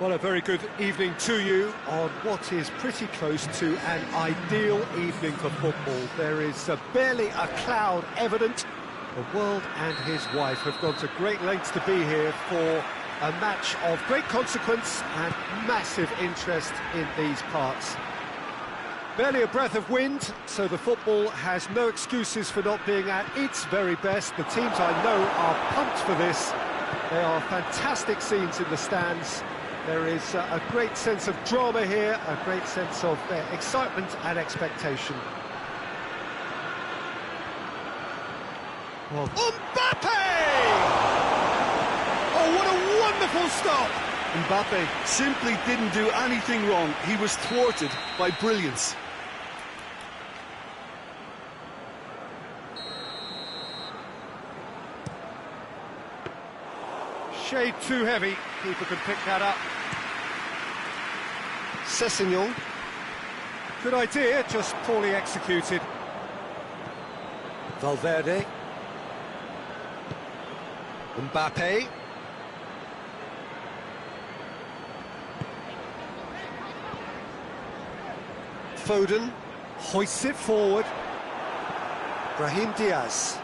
Well, a very good evening to you on what is pretty close to an ideal evening for football. There is barely a cloud evident. The world and his wife have gone to great lengths to be here for a match of great consequence and massive interest in these parts. Barely a breath of wind, so the football has no excuses for not being at its very best. The teams I know are pumped for this. There are fantastic scenes in the stands. There is a great sense of drama here, a great sense of excitement and expectation. Well, Mbappe! Oh, what a wonderful stop! Mbappe simply didn't do anything wrong. He was thwarted by brilliance. Shade too heavy. Keeper can pick that up. Sessegnon. Good idea, just poorly executed. Valverde. Mbappe. Foden Hoists it forward. Brahim Diaz.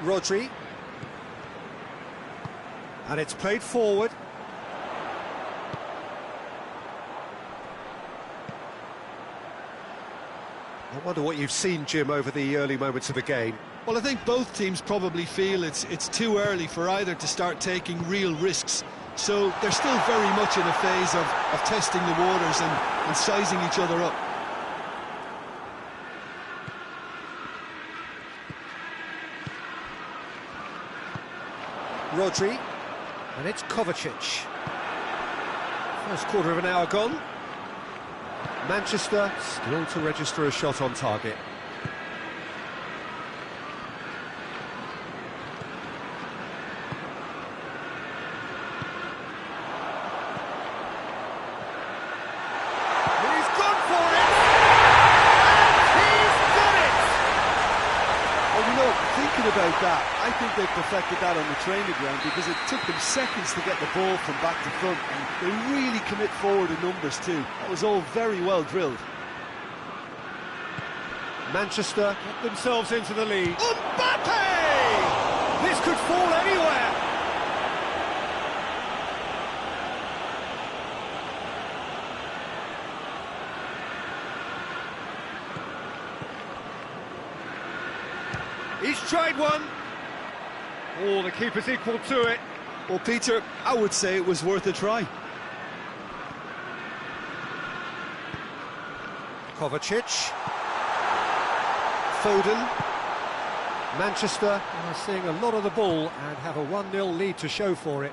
Rodri. And it's played forward. I wonder what you've seen, Jim, over the early moments of the game. Well, I think both teams probably feel it's too early for either to start taking real risks. So they're still very much in a phase of testing the waters and sizing each other up. Rodri, and it's Kovacic. First quarter of an hour gone. Manchester still to register a shot on target. He's gone for it! And he's done it! Well, you know, thinking about that, I think they perfected that on the training ground because it took them seconds to get the ball from back to front, and they really commit forward in numbers too. That was all very well drilled. Manchester get themselves into the lead. Mbappe! This could fall anywhere. He's tried one. Oh, the keeper's equal to it. Well, Peter, I would say it was worth a try. Kovacic. Foden. Manchester are seeing a lot of the ball and have a 1-0 lead to show for it.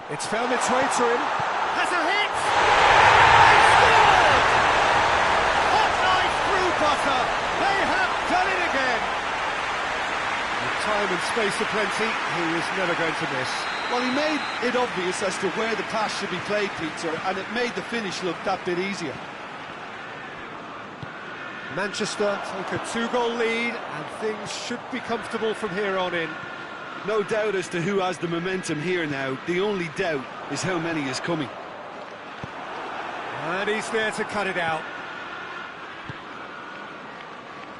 It's found its way to him. Has a hit! They scored! Hot knife through butter. They have done it again. With time and space aplenty, he is never going to miss. Well, he made it obvious as to where the pass should be played, Peter, and it made the finish look that bit easier. Manchester take a 2-goal lead, and things should be comfortable from here on in. No doubt as to who has the momentum here now. The only doubt is how many is coming. And he's there to cut it out.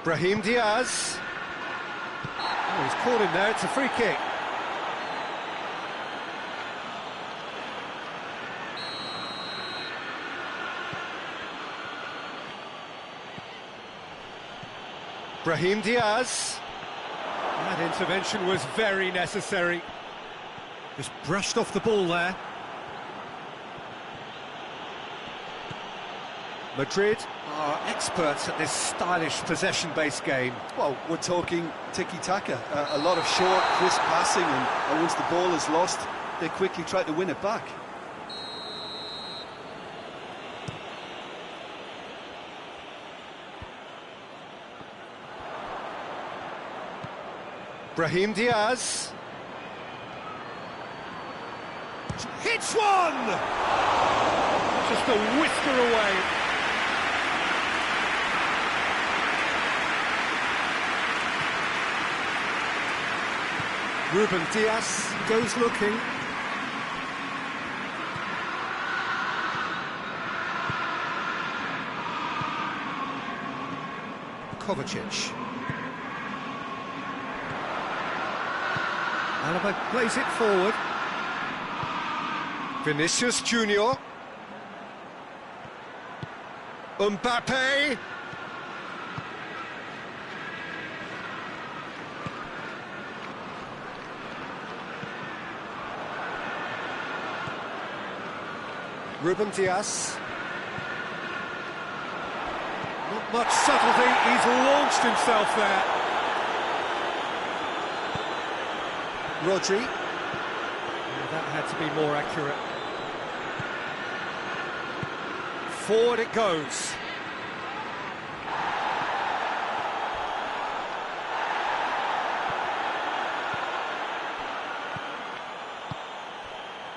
Brahim Diaz. Oh, he's caught him there, it's a free kick. Brahim Diaz. That intervention was very necessary. Just brushed off the ball there. Madrid are experts at this stylish possession-based game. Well, we're talking tiki-taka, a lot of short, crisp passing, and once the ball is lost, they quickly try to win it back. Brahim Diaz. Hits one! Just a whisker away. Ruben Dias goes looking. Kovacic. Alaba plays it forward. Vinicius Junior. Mbappe. Ruben Dias. Not much subtlety, he's launched himself there. Rodri. Yeah, that had to be more accurate. Forward it goes.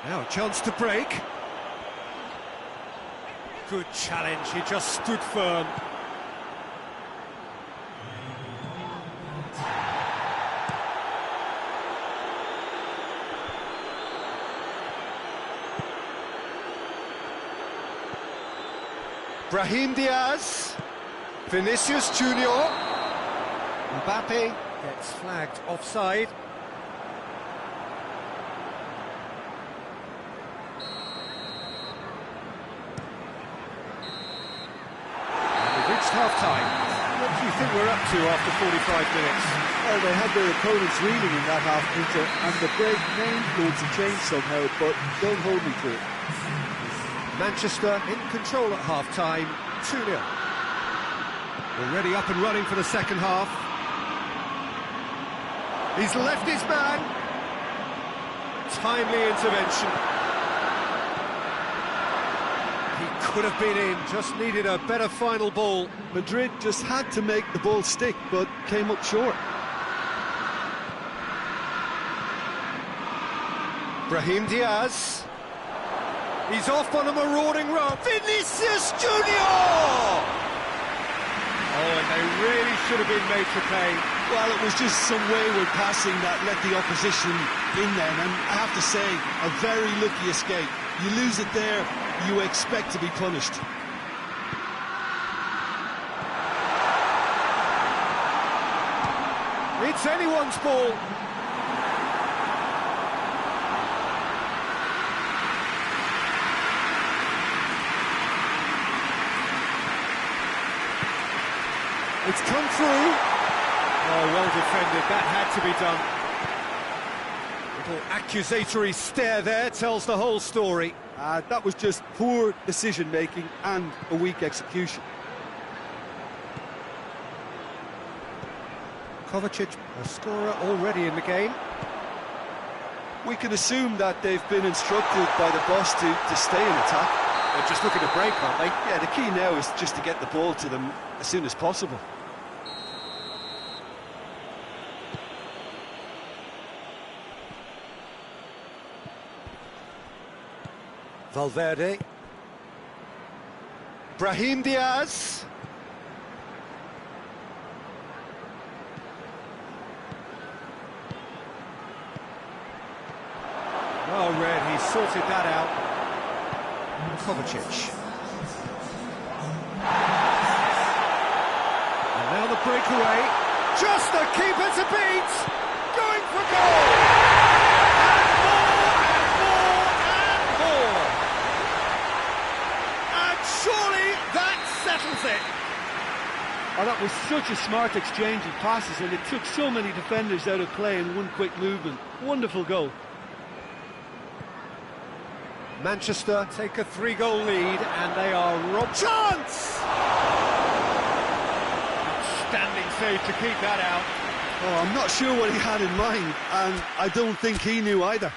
Now a chance to break. Good challenge, he just stood firm. Brahim Diaz, Vinicius Junior, Mbappe gets flagged offside. And we've reached half-time. What do you think we're up to after 45 minutes? Well, they had their opponents reeling in that half, Peter, and the break may influence a change somehow, but don't hold me to it. Manchester in control at half-time, 2-0. Already up and running for the second half. He's left his man. Timely intervention. He could have been in, just needed a better final ball. Madrid just had to make the ball stick, but came up short. Brahim Diaz. He's off on a marauding run. Vinicius Junior! Oh, and they really should have been made to pay. Well, it was just some wayward passing that let the opposition in then, and I have to say, a very lucky escape. You lose it there, you expect to be punished. It's anyone's ball. It's come through. Oh, well defended. That had to be done. Little accusatory stare there tells the whole story. That was just poor decision-making and a weak execution. Kovacic, a scorer already in the game. We can assume that they've been instructed by the boss to stay in attack. They're just looking to break, aren't they? Yeah, the key now is just to get the ball to them as soon as possible. Valverde. Brahim Diaz. Well read, he sorted that out. Kovacic. And now the breakaway. Just the keeper to beat. Going for goal. And more, and more, and more. And surely that settles it. Oh, that was such a smart exchange of passes, and it took so many defenders out of play in one quick movement. Wonderful goal. Manchester take a 3-goal lead, and they are robbed. Chance! Outstanding save to keep that out. Oh, I'm not sure what he had in mind, and I don't think he knew either.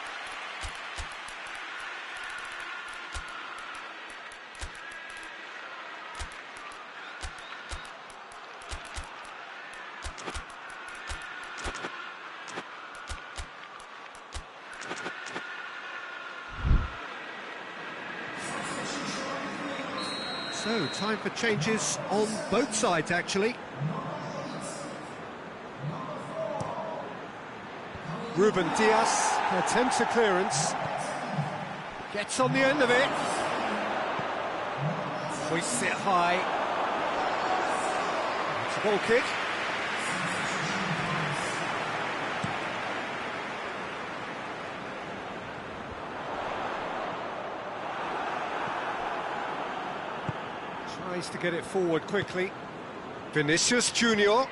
So, time for changes on both sides, actually. Ruben Dias attempts a clearance. Gets on the end of it. Hoists it high. It's a ball kick. Tries to get it forward quickly. Vinicius Junior.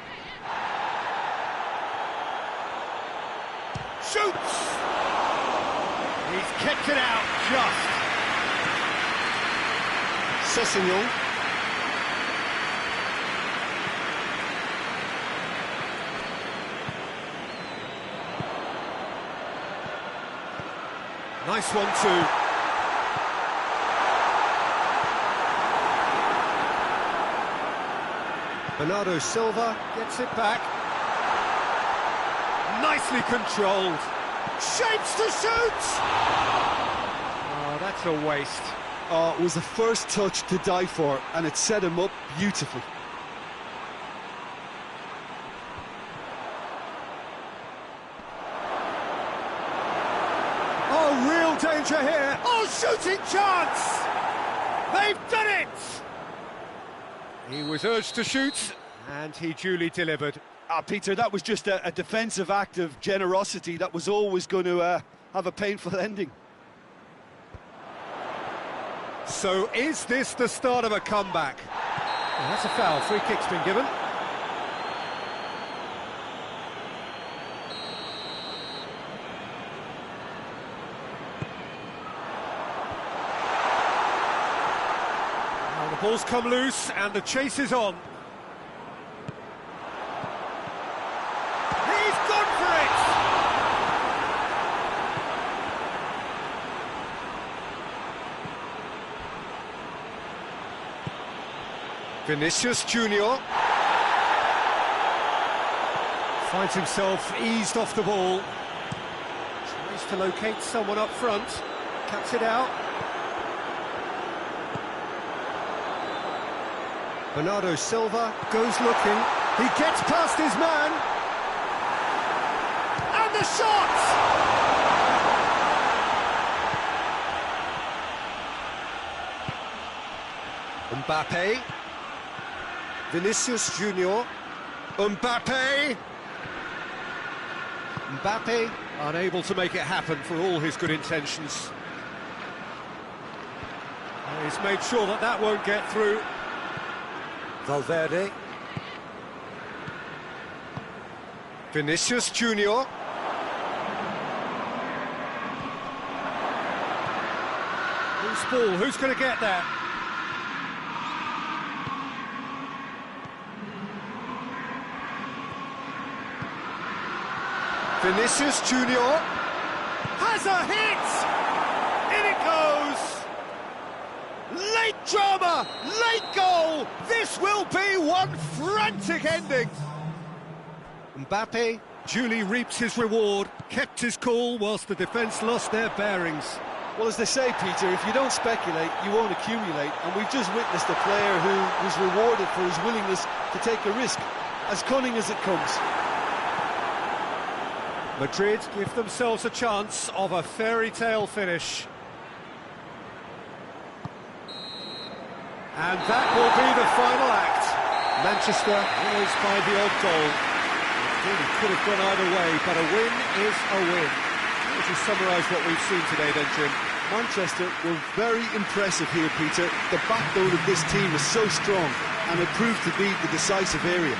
Shoots! He's kept it out just. Sessegnon. Nice one too. Bernardo Silva gets it back. Nicely controlled. Shapes to shoot! Oh, that's a waste. Oh, it was the first touch to die for, and it set him up beautifully. Oh, real danger here. Oh, shooting chance! They've done it! He was urged to shoot, and he duly delivered. Peter, that was just a defensive act of generosity that was always going to have a painful ending. So is this the start of a comeback? Well, that's a foul. Free kick's been given. Now the ball's come loose and the chase is on. Vinicius Junior finds himself eased off the ball. Tries to locate someone up front. Cuts it out. Bernardo Silva goes looking. He gets past his man. And the shot! Mbappe. Vinicius Junior. Mbappe! Mbappe unable to make it happen for all his good intentions. He's made sure that that won't get through. Valverde. Vinicius Junior. Loose ball, who's going to get that? Vinicius Junior has a hit! In it goes! Late drama, late goal! This will be one frantic ending! Mbappe duly reaped his reward, kept his cool whilst the defence lost their bearings. Well, as they say, Peter, if you don't speculate, you won't accumulate, and we've just witnessed a player who was rewarded for his willingness to take a risk, as cunning as it comes. Madrid give themselves a chance of a fairy tale finish. And that will be the final act. Manchester always by the odd goal. It really could have gone either way, but a win is a win. How would you summarise what we've seen today then, Jim? Manchester were very impressive here, Peter. The backbone of this team is so strong, and it proved to be the decisive area.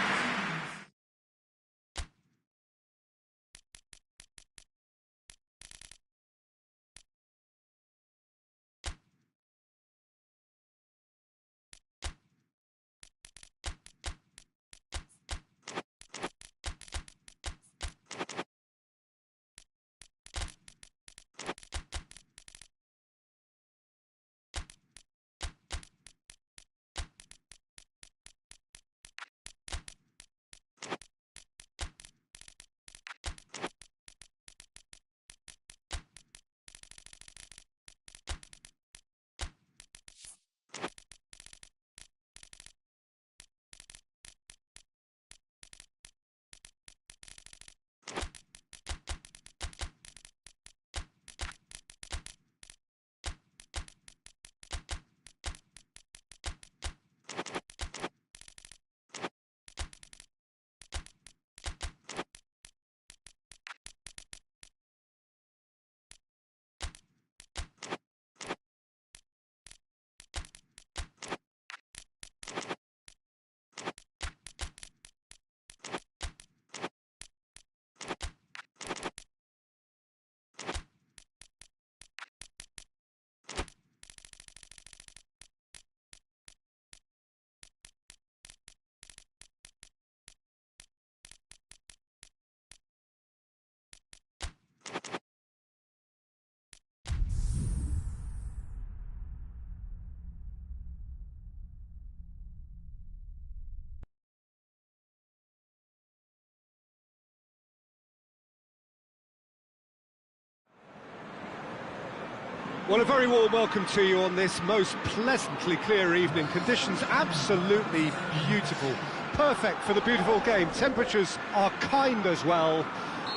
Well, a very warm welcome to you on this most pleasantly clear evening. Conditions absolutely beautiful. Perfect for the beautiful game. Temperatures are kind as well.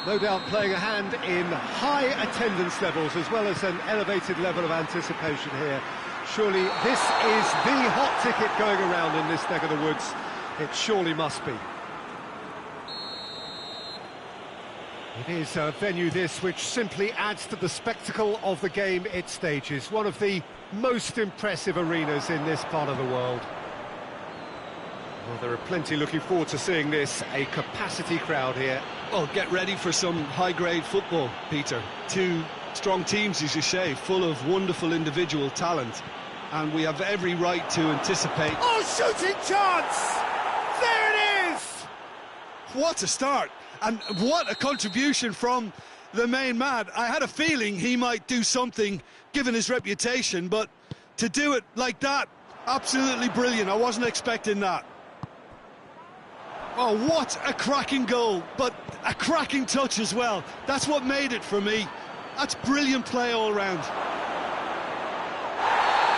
No doubt playing a hand in high attendance levels as well as an elevated level of anticipation here. Surely this is the hot ticket going around in this neck of the woods. It surely must be. It is a venue this which simply adds to the spectacle of the game it stages. One of the most impressive arenas in this part of the world. Well, there are plenty looking forward to seeing this. A capacity crowd here. Well, get ready for some high-grade football, Peter. Two strong teams, as you say, full of wonderful individual talent. And we have every right to anticipate... Oh, shooting chance! There it is! What a start! And what a contribution from the main man. I had a feeling he might do something, given his reputation, but to do it like that, absolutely brilliant. I wasn't expecting that. Oh, what a cracking goal, but a cracking touch as well. That's what made it for me. That's brilliant play all round.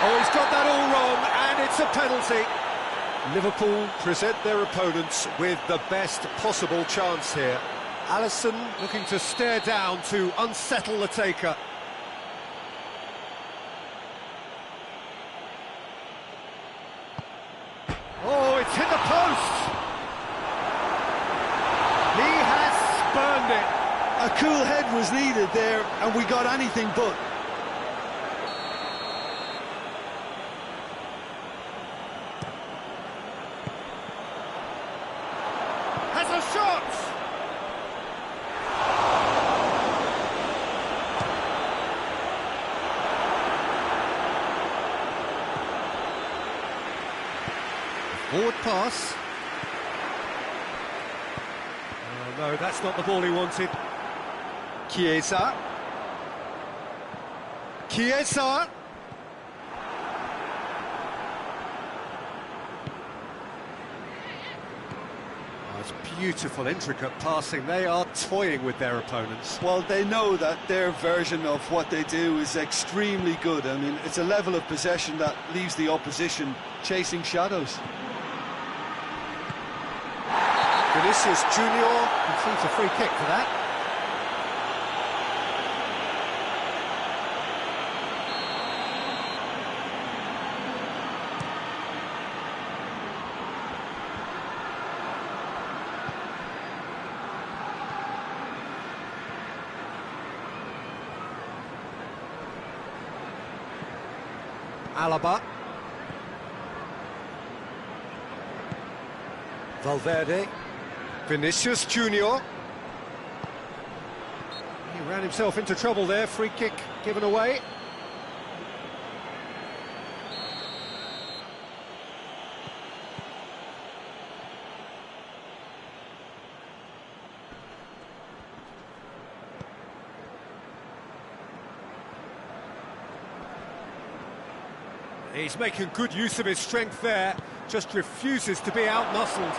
Oh, he's got that all wrong, and it's a penalty. Liverpool present their opponents with the best possible chance here. Alisson looking to stare down to unsettle the taker. Oh, it's hit the post! He has spurned it. A cool head was needed there, and we got anything but. Has a shot! Forward pass. Oh no, that's not the ball he wanted. Chiesa. Chiesa. Beautiful, intricate passing. They are toying with their opponents. Well, they know that their version of what they do is extremely good. I mean, it's a level of possession that leaves the opposition chasing shadows. Vinicius Junior concludes a free kick for that. Alaba. Valverde. Vinicius Junior. He ran himself into trouble there. Free kick given away. He's making good use of his strength there, just refuses to be out-muscled.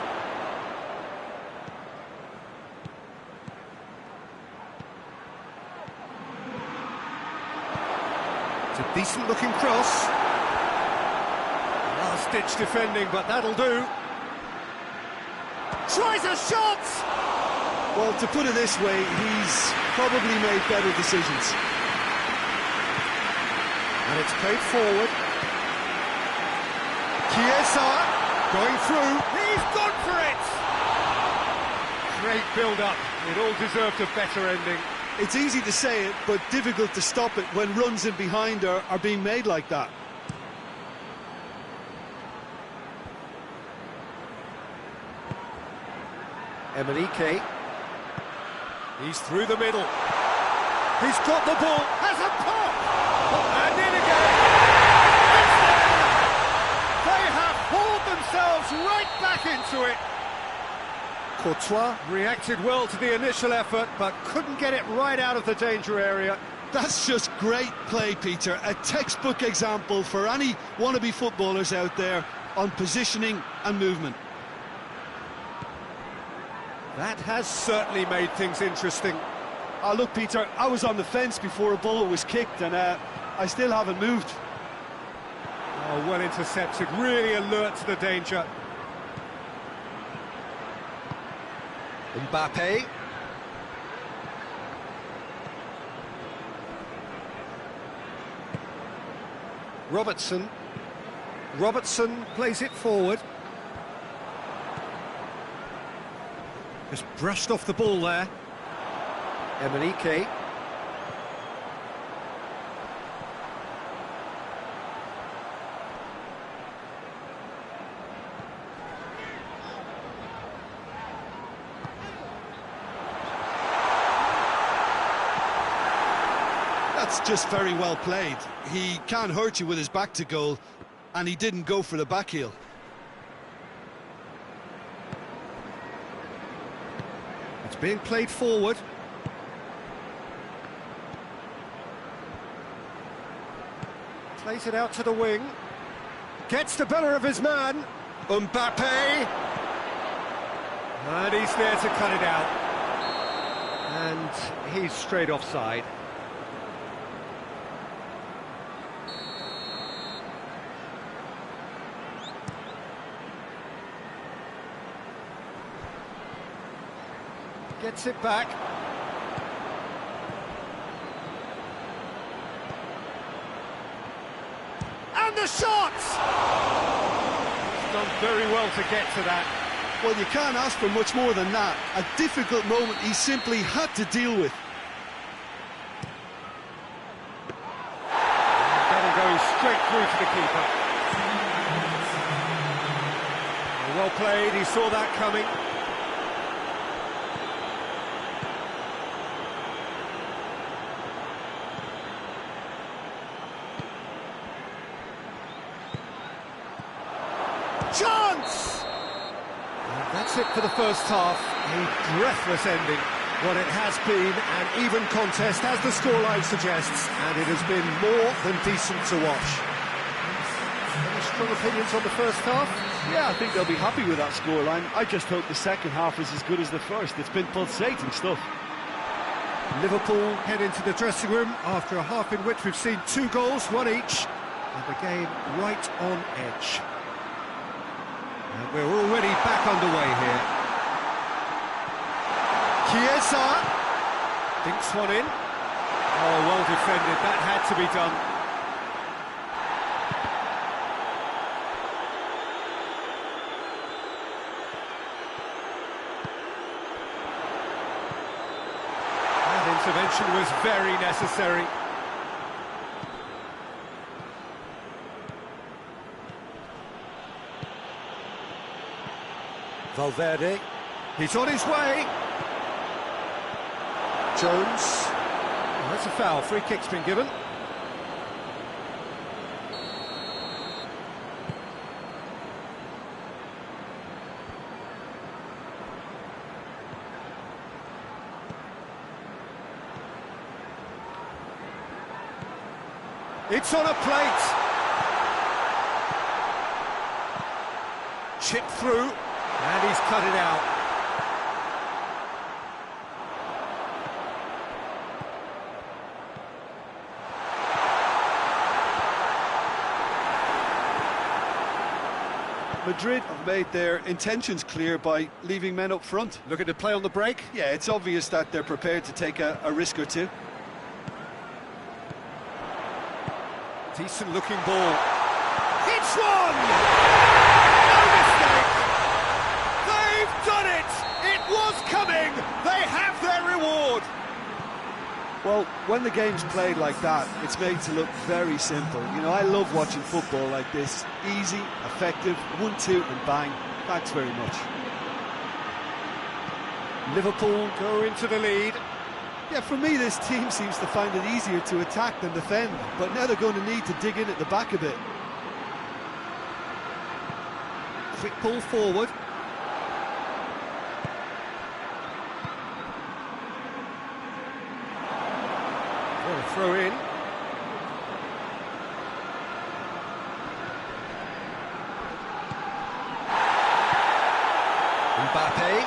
It's a decent-looking cross. Last-ditch defending, but that'll do. Tries a shot! Well, to put it this way, he's probably made better decisions. And it's played forward. Chiesa going through. He's gone for it! Great build-up. It all deserved a better ending. It's easy to say it, but difficult to stop it when runs in behind are being made like that. Emenike. He's through the middle. He's got the ball. Has a pop! And in again! They have hauled themselves right back into it. Courtois reacted well to the initial effort, but couldn't get it right out of the danger area. That's just great play, Peter. A textbook example for any wannabe footballers out there on positioning and movement. That has certainly made things interesting. Look, Peter, I was on the fence before a ball was kicked, and I still haven't moved. Oh, well intercepted, really alert to the danger. Mbappe. Robertson plays it forward. Just brushed off the ball there. Emenike. That's just very well played. He can't hurt you with his back to goal, and he didn't go for the back heel. It's being played forward. Plays it out to the wing. Gets the better of his man. Mbappe. And he's there to cut it out. And he's straight offside. Gets it back. And the shot! He's done very well to get to that. Well, you can't ask for much more than that. A difficult moment he simply had to deal with. That'll go straight through to the keeper. Well played, he saw that coming. Chance! And that's it for the first half. A breathless ending. What it has been an even contest, as the scoreline suggests, and it has been more than decent to watch. Any strong opinions on the first half? Yeah, I think they'll be happy with that scoreline. I just hope the second half is as good as the first. It's been pulsating stuff. Liverpool head into the dressing room after a half in which we've seen 2 goals, 1 each, and the game right on edge. And we're already back underway here. Chiesa dinks one in. Oh, well defended. That had to be done. That intervention was very necessary. Valverde, he's on his way. Jones, oh, that's a foul, free kick's been given. It's on a plate. Chip through, and he's cut it out. Madrid have made their intentions clear by leaving men up front. Looking to play on the break. Yeah, it's obvious that they're prepared to take a risk or two. Decent looking ball. It's one! No mistake! They've done it! It was coming! They have their reward! Well, when the game's played like that, it's made to look very simple. You know, I love watching football like this. Easy, effective, 1-2 and bang. Thanks very much. Liverpool go into the lead. Yeah, for me, this team seems to find it easier to attack than defend, but now they're going to need to dig in at the back a bit. Quick ball forward. What a throw in. Mbappe.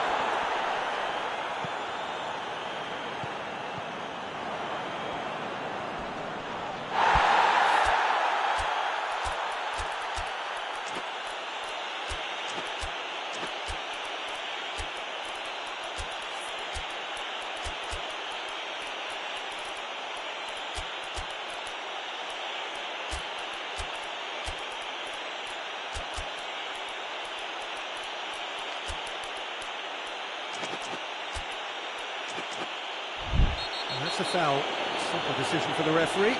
that's a foul. Simple decision for the referee.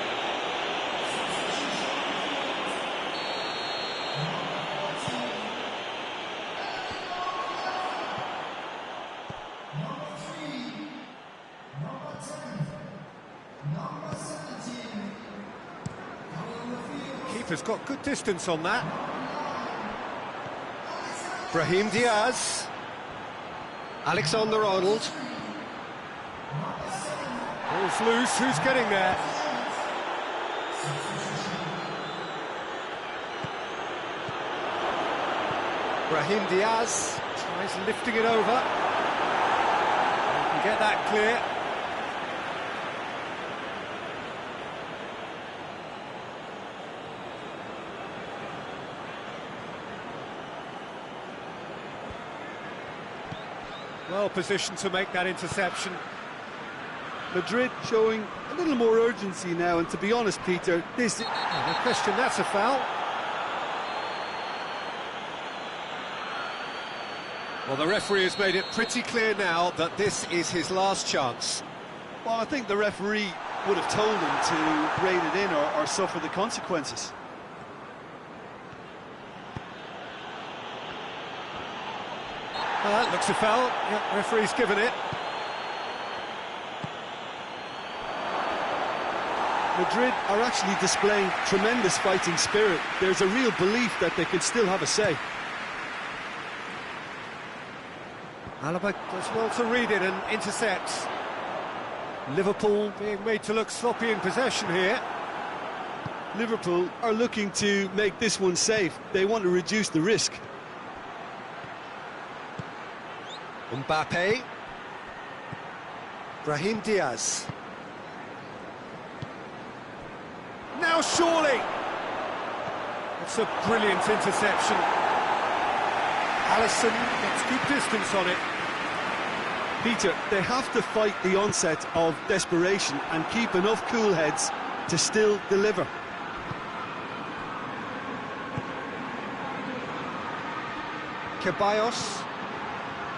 Keeper's got good distance on that. Brahim Diaz. Alexander-Arnold. Ball's loose, who's getting there? Brahim Diaz tries lifting it over. You can get that clear. Well positioned to make that interception. Madrid showing a little more urgency now, and to be honest, Peter, this... No question, that's a foul. Well, the referee has made it pretty clear now that this is his last chance. Well, I think the referee would have told him to rate it in or suffer the consequences. Well, that looks a foul. Yep, referee's given it. Madrid are actually displaying tremendous fighting spirit. There's a real belief that they can still have a say. Alaba does well to read it and intercepts. Liverpool being made to look sloppy in possession here. Liverpool are looking to make this one safe. They want to reduce the risk. Mbappe. Brahim Diaz. Now surely! It's a brilliant interception. Alisson gets good distance on it. Peter, they have to fight the onset of desperation and keep enough cool heads to still deliver. Ceballos.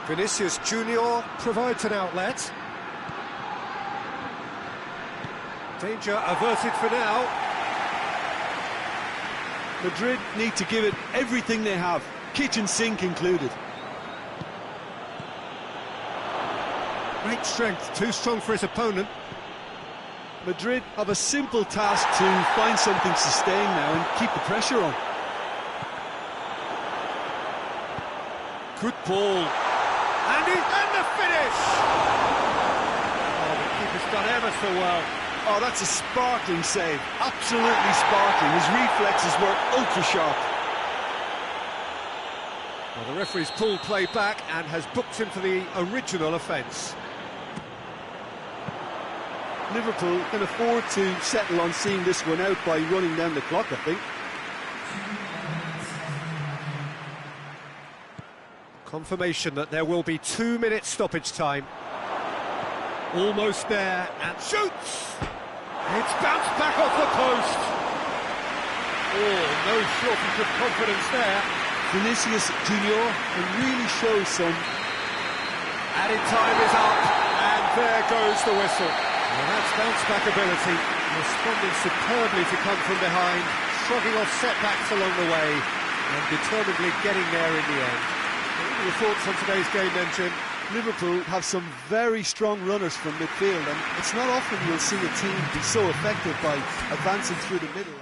Vinicius Junior provides an outlet. Danger averted for now. Madrid need to give it everything they have, kitchen sink included. Great strength, too strong for his opponent. Madrid have a simple task to find something sustained now and keep the pressure on. Good ball. And the finish! Oh, the keeper's done ever so well. Oh, that's a sparkling save. Absolutely sparkling. His reflexes were ultra-sharp. Well, the referee's pulled play back and has booked him for the original offence. Liverpool can afford to settle on seeing this one out by running down the clock, I think. Confirmation that there will be 2 minutes stoppage time. Almost there, and shoots! It's bounced back off the post. Oh, no shortage of confidence there. Vinicius Junior can really show some... Added time is up, and there goes the whistle. Well, that's bounce back ability, responding superbly to come from behind, shrugging off setbacks along the way, and determinedly getting there in the end. What are your thoughts on today's game then, Jim? Liverpool have some very strong runners from midfield, and it's not often you'll see a team be so effective by advancing through the middle.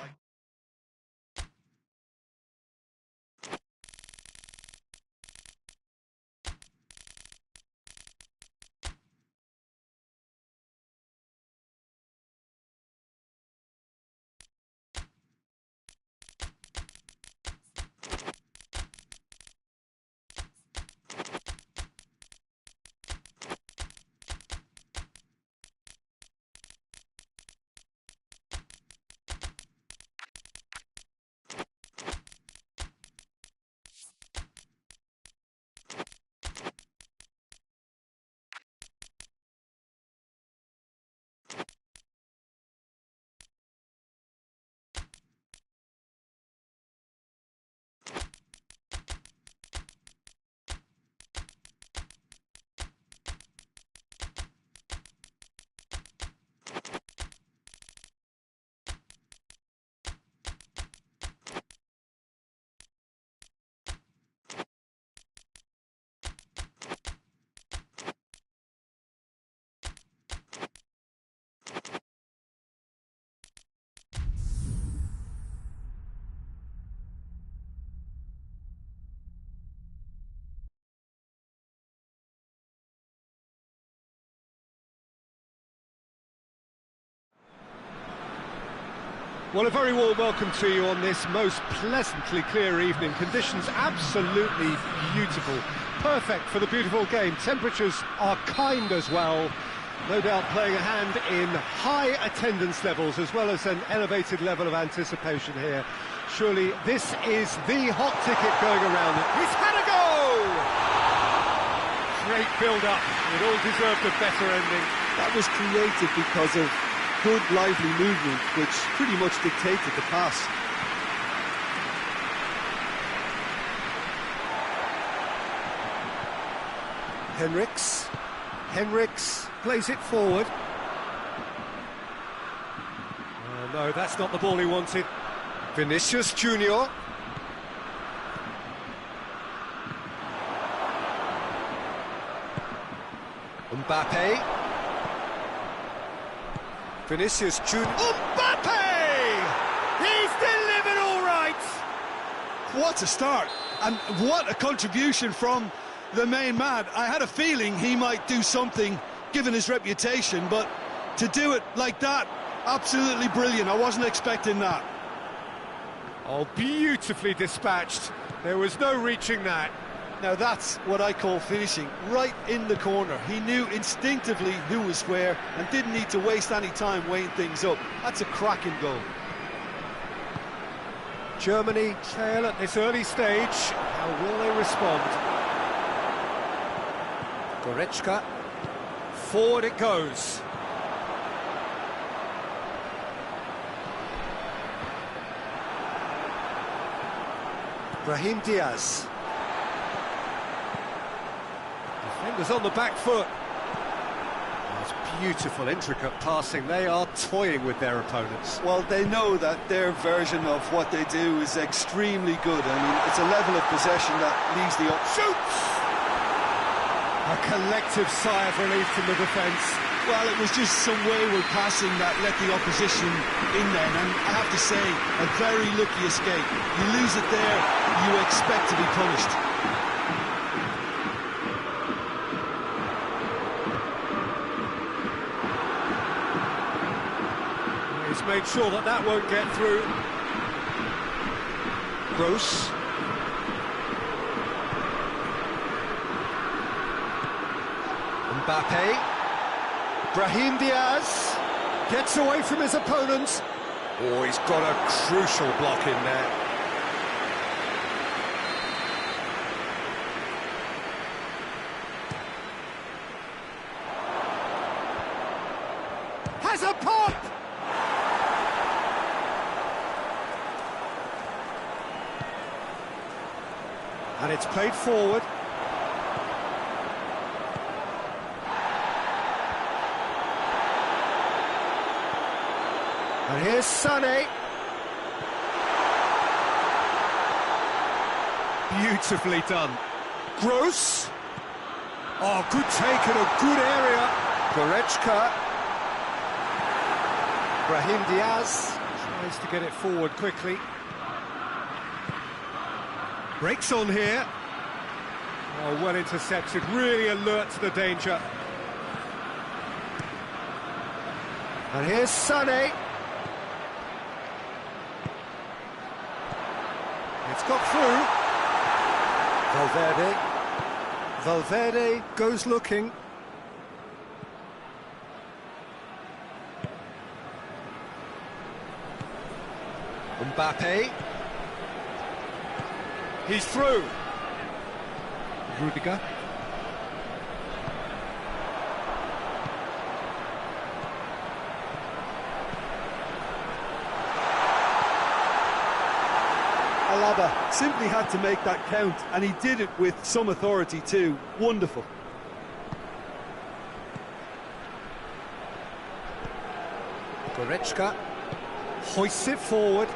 Well, a very warm welcome to you on this most pleasantly clear evening. Conditions absolutely beautiful. Perfect for the beautiful game. Temperatures are kind as well. No doubt playing a hand in high attendance levels as well as an elevated level of anticipation here. Surely this is the hot ticket going around. He's had a go! Great build-up. It all deserved a better ending. That was created because of good, lively movement, which pretty much dictated the pass. Henriks plays it forward. Oh, no, that's not the ball he wanted. Vinicius Junior. Mbappe. Vinicius Junior. Mbappe! He's delivered all right! What a start, and what a contribution from the main man. I had a feeling he might do something, given his reputation, but to do it like that, absolutely brilliant. I wasn't expecting that. Oh, beautifully dispatched. There was no reaching that. Now that's what I call finishing, right in the corner. He knew instinctively who was where and didn't need to waste any time weighing things up. That's a cracking goal. Germany trail at this early stage. How will they respond? Goretzka. Forward it goes. Brahim Diaz. Defenders on the back foot. It's beautiful, intricate passing. They are toying with their opponents. Well, they know that their version of what they do is extremely good. I mean, it's a level of possession that leaves the... Shoots! A collective sigh of relief from the defence. Well, it was just some wayward passing that let the opposition in then, and I have to say, a very lucky escape. You lose it there, you expect to be punished. He's made sure that that won't get through. Gross. Mbappe. Brahim Diaz gets away from his opponent. Oh, he's got a crucial block in there. Has a pop! And it's played forward. And here's Sané. Beautifully done. Gross. Oh, good take in a good area. Goretzka. Brahim Diaz tries to get it forward quickly. Breaks on here. Oh, well intercepted. Really alert to the danger. And here's Sané. It's got through. Valverde goes looking. Mbappe. He's through. Rudiger. Alaba simply had to make that count, and he did it with some authority too. Wonderful. Goretzka hoists it forward.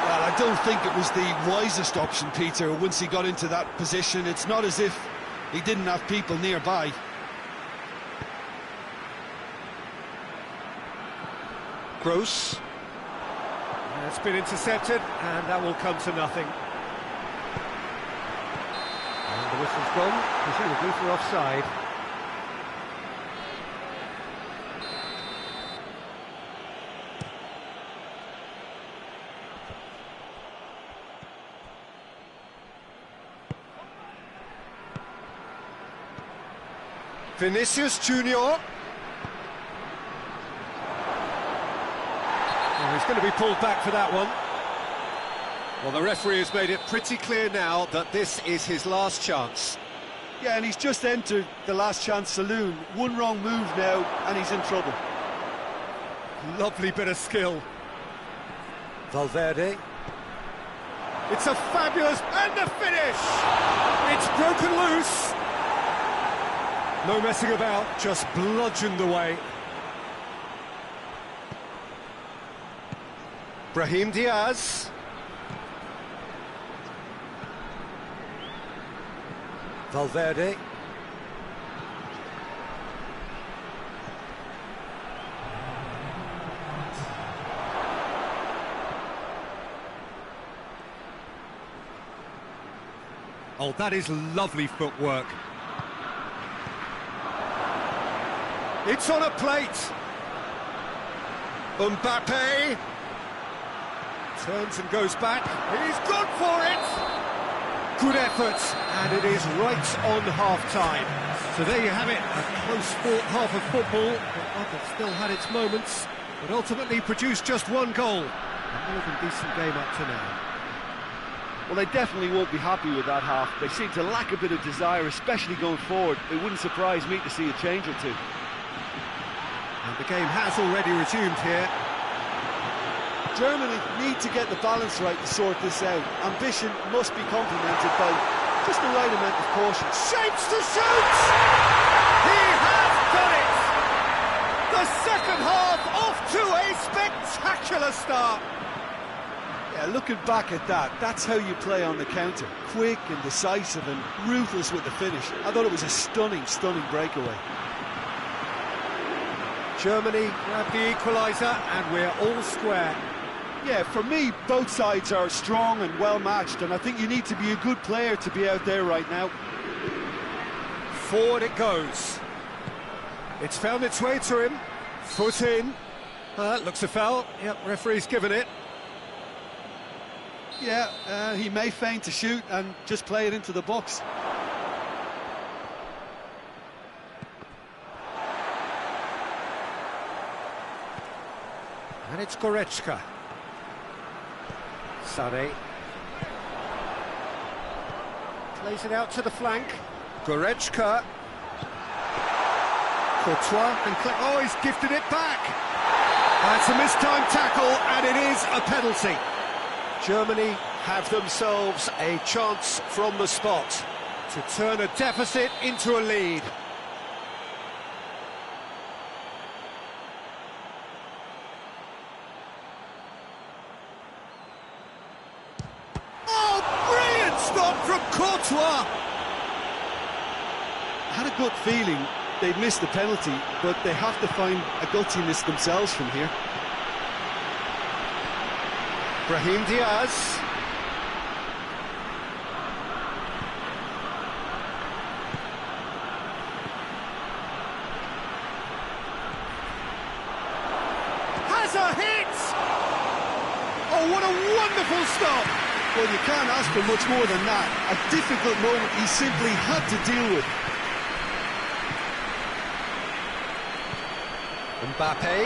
Well, I don't think it was the wisest option, Peter, once he got into that position. It's not as if he didn't have people nearby. Gross. That's been intercepted, and that will come to nothing. And the whistle's gone, presumably for offside. Vinicius Junior. Oh, he's going to be pulled back for that one. Well, the referee has made it pretty clear now that this is his last chance. Yeah, and he's just entered the last chance saloon. One wrong move now, and he's in trouble. Lovely bit of skill. Valverde. It's a fabulous... and the finish! It's broken loose. No messing about, just bludgeoned away. Brahim Diaz. Valverde. Oh, that is lovely footwork. It's on a plate. Mbappe turns and goes back. He's gone for it. Good effort, and it is right on half-time. So there you have it, a close-fought half of football, but one that still had its moments, but ultimately produced just one goal. A more than decent game up to now. Well, they definitely won't be happy with that half. They seem to lack a bit of desire, especially going forward. It wouldn't surprise me to see a change or two. And the game has already resumed here. Germany need to get the balance right to sort this out. Ambition must be complemented by just the right amount of caution. Shapes to shoot! He has done it! The second half off to a spectacular start. Yeah, looking back at that, that's how you play on the counter. Quick and decisive and ruthless with the finish. I thought it was a stunning, stunning breakaway. Germany grab the equaliser and we're all square. Yeah, for me, both sides are strong and well-matched, and I think you need to be a good player to be out there right now. Forward it goes. It's found its way to him. Foot in. Looks a foul. Yep, referee's given it. Yeah, he may feign to shoot and just play it into the box. And it's Goretzka. Sane. Plays it out to the flank. Goretzka. Courtois and oh, he's gifted it back. That's a mistimed tackle, and it is a penalty. Germany have themselves a chance from the spot to turn a deficit into a lead. From Courtois. I had a good feeling they'd missed the penalty, but they have to find a gutsiness themselves from here. Brahim Diaz. Has a hit! Oh, what a wonderful stop! Well, you can't ask for much more than that. A difficult moment he simply had to deal with. Mbappe.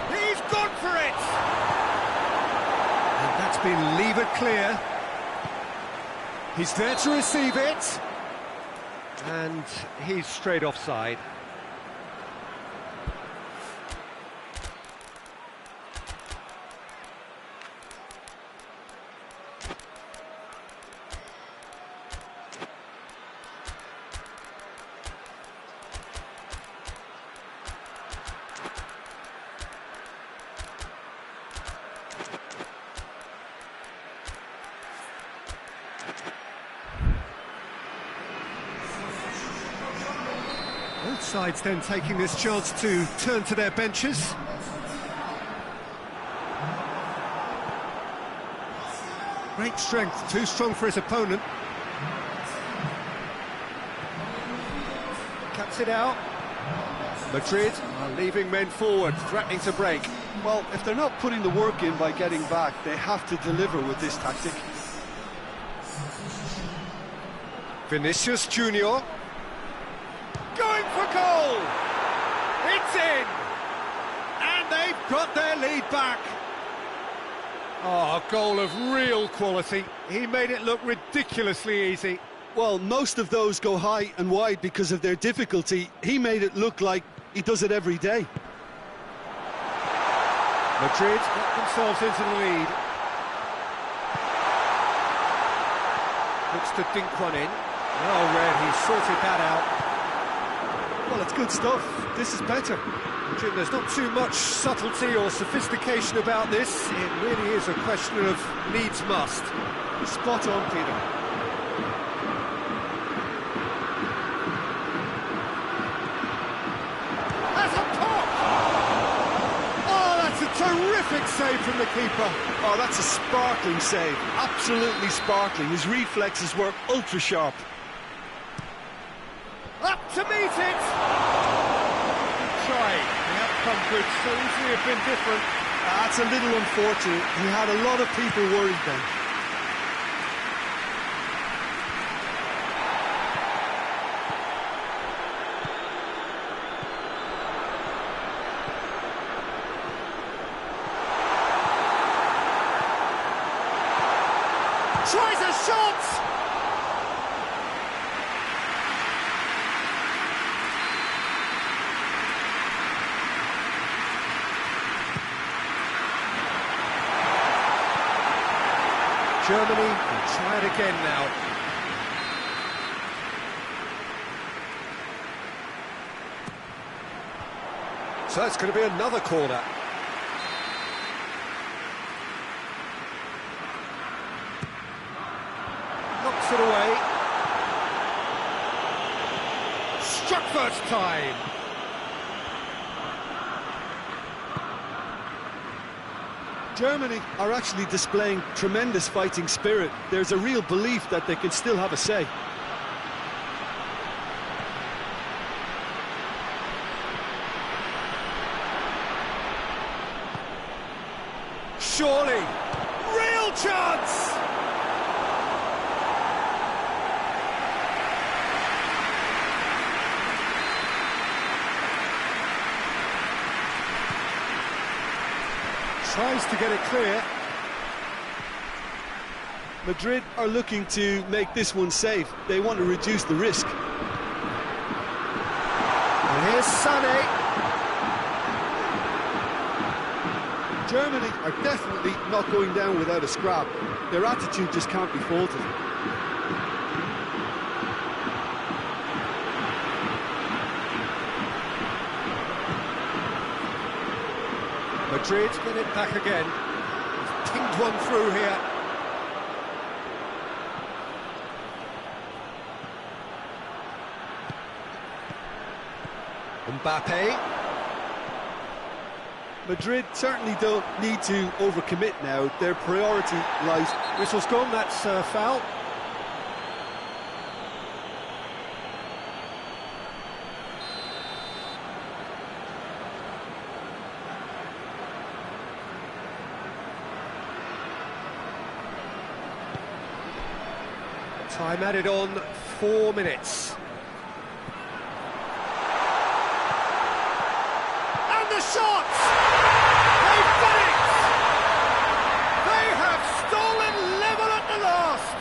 He's gone for it! And that's been levered clear. He's there to receive it. And he's straight offside. Both sides then taking this chance to turn to their benches. Great strength, too strong for his opponent. Cuts it out. Madrid are leaving men forward, threatening to break. Well, if they're not putting the work in by getting back, they have to deliver with this tactic. Vinicius Junior. going for goal! It's in! And they've got their lead back. Oh, a goal of real quality. He made it look ridiculously easy. Well, most of those go high and wide because of their difficulty. He made it look like he does it every day. Madrid got themselves into the lead. Looks to dink one in. Well read, he sorted that out. Well, it's good stuff. This is better. Jim, there's not too much subtlety or sophistication about this. It really is a question of needs must. Spot on, Peter. That's a pop! Oh, that's a terrific save from the keeper. Oh, that's a sparkling save. Absolutely sparkling. His reflexes were ultra sharp. Up to meet it! Try. The outcome could so easily have been different. That's a little unfortunate. He had a lot of people worried then. Tries a shot! Germany will try it again now. So it's going to be another corner. Knocks it away. Struck first time. Germany are actually displaying tremendous fighting spirit. There's a real belief that they can still have a say. Surely, real chance! Tries to get it clear. Madrid are looking to make this one safe. They want to reduce the risk. And here's Sané. Germany are definitely not going down without a scrap. Their attitude just can't be faulted. Madrid get it back again. He's pinged one through here. Mbappe. Madrid certainly don't need to overcommit now. Their priority lies... Whistle's gone, that's foul. Time added on 4 minutes. And the shot! They've done it! They have stolen level at the last!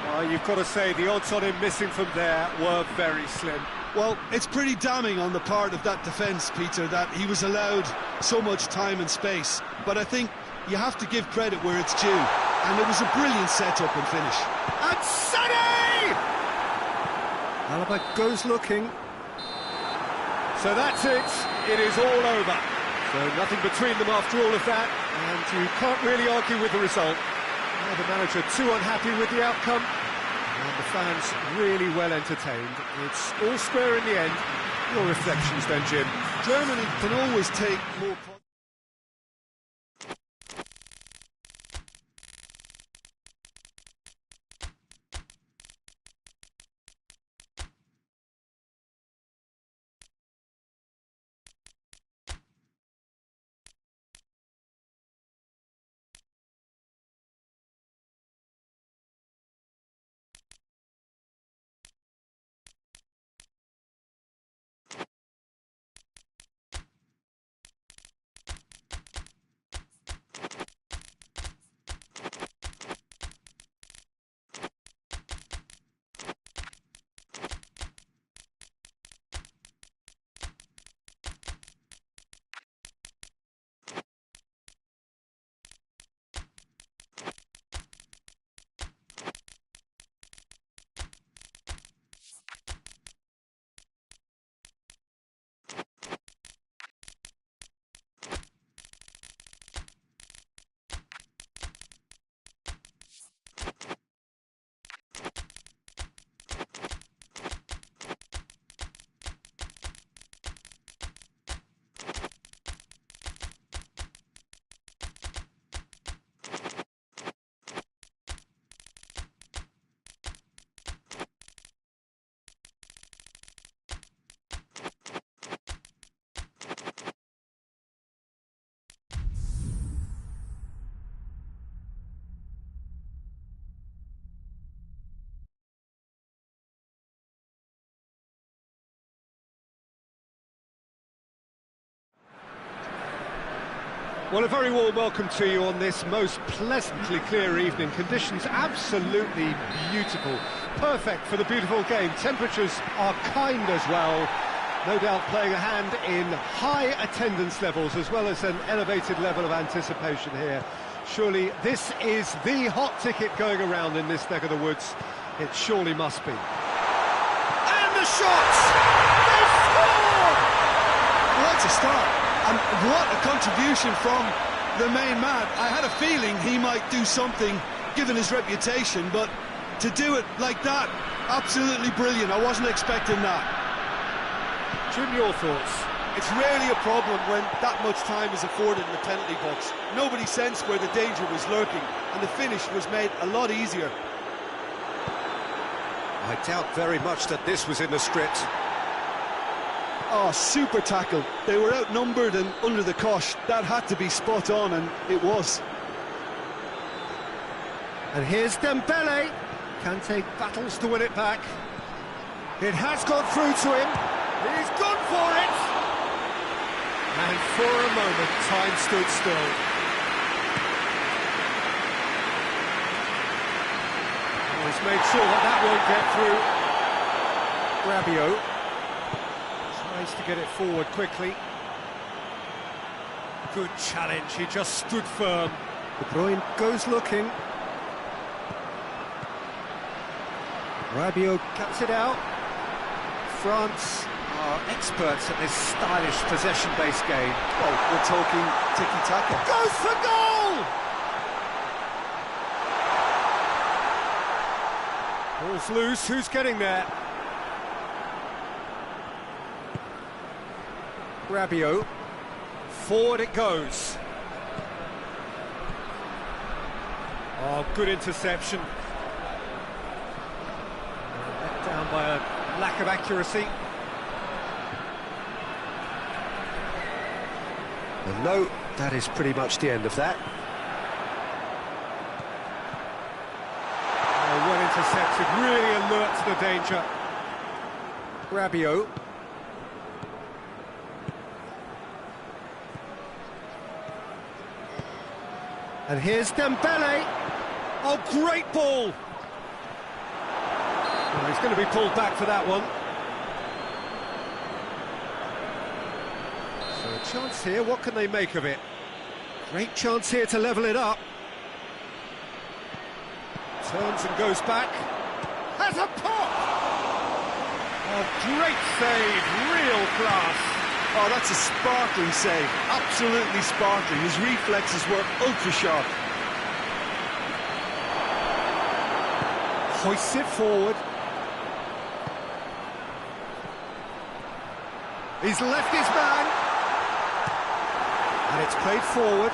Well, you've got to say the odds on him missing from there were very slim. Well, it's pretty damning on the part of that defence, Peter, that he was allowed so much time and space. But I think you have to give credit where it's due. And it was a brilliant setup and finish. And Sané! Alaba goes looking. So that's it. It is all over. So nothing between them after all of that. And you can't really argue with the result. Now the manager too unhappy with the outcome. And the fans really well entertained. It's all square in the end. Your reflections then, Jim? Germany can always take more... Well, a very warm welcome to you on this most pleasantly clear evening. Conditions absolutely beautiful. Perfect for the beautiful game. Temperatures are kind as well. No doubt playing a hand in high attendance levels as well as an elevated level of anticipation here. Surely this is the hot ticket going around in this neck of the woods. It surely must be. And the shots! They score! What a start, and what a contribution from the main man. I had a feeling he might do something, given his reputation, but to do it like that, absolutely brilliant. I wasn't expecting that. Jim, your thoughts? It's rarely a problem when that much time is afforded in the penalty box. Nobody sensed where the danger was lurking, and the finish was made a lot easier. I doubt very much that this was in the script. Oh, super tackle. They were outnumbered and under the cosh. That had to be spot on, and it was. And here's Dembele. Can take battles to win it back. It has gone through to him. He's gone for it. And for a moment, time stood still. He's made sure that that won't get through. Rabiot tries to get it forward quickly. Good challenge, he just stood firm. De Bruyne goes looking. Rabiot cuts it out. France are experts at this stylish possession-based game. Well, we're talking tiki-taka. Goes for goal! Ball's loose, who's getting there? Rabiot. Forward it goes. Oh, good interception. Let down by a lack of accuracy. And no, that is pretty much the end of that. Oh, well intercepted, really alert to the danger. Rabiot. And here's Dembele. Oh, great ball! Well, he's going to be pulled back for that one. So a chance here, what can they make of it? Great chance here to level it up. Turns and goes back. Has a pop! Oh, great save, real class. Oh, that's a sparkling save. Absolutely sparkling. His reflexes were ultra-sharp. Hoists it forward. He's left his man. And it's played forward.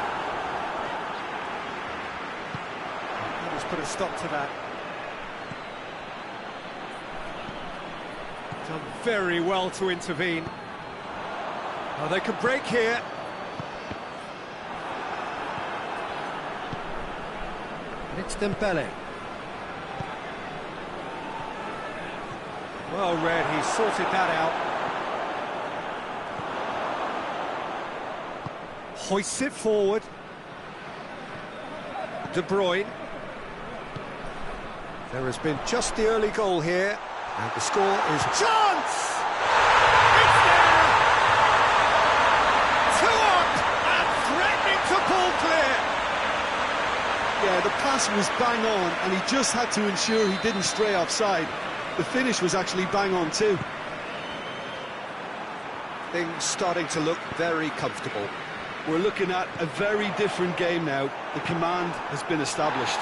Let's put a stop to that. Done very well to intervene. Oh, they can break here. And it's Dembele. Well read, he sorted that out. Hoists it forward. De Bruyne. There has been just the early goal here, and the score is chance! It's there! 2 up and threatening to pull clear. Yeah, the pass was bang on, and he just had to ensure he didn't stray offside. The finish was actually bang on too. Things starting to look very comfortable. We're looking at a very different game now. The command has been established.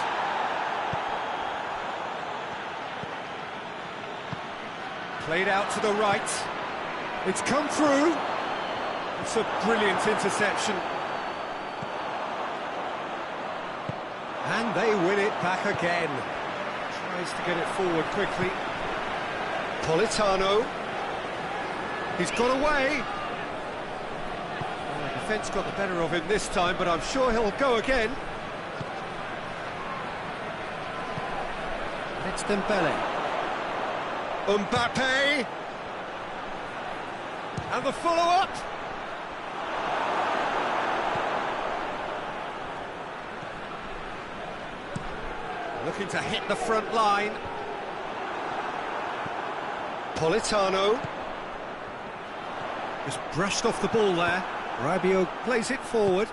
Played out to the right. It's come through. It's a brilliant interception. And they win it back again. Tries to get it forward quickly. Politano. He's got away. Well, the defence got the better of him this time, but I'm sure he'll go again. It's Dembele. Mbappe. And the follow-up. looking to hit the front line. Politano. Just brushed off the ball there. Rabiot plays it forward.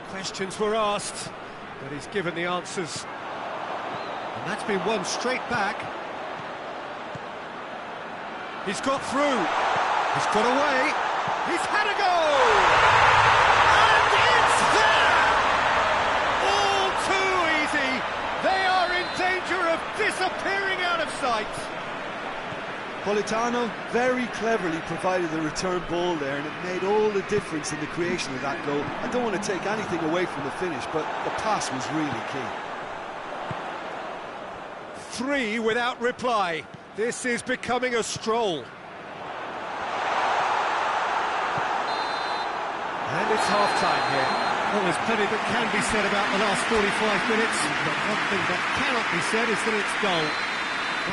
Questions were asked, but he's given the answers. And that's been won straight back. He's got through. He's got away. He's had a go! And it's there! All too easy. They are in danger of disappearing out of sight. Politano very cleverly provided the return ball there, and it made all the difference in the creation of that goal. I don't want to take anything away from the finish, but the pass was really key. 3 without reply. This is becoming a stroll. And it's half-time here. Well, there's plenty that can be said about the last 45 minutes, but one thing that cannot be said is that it's dull.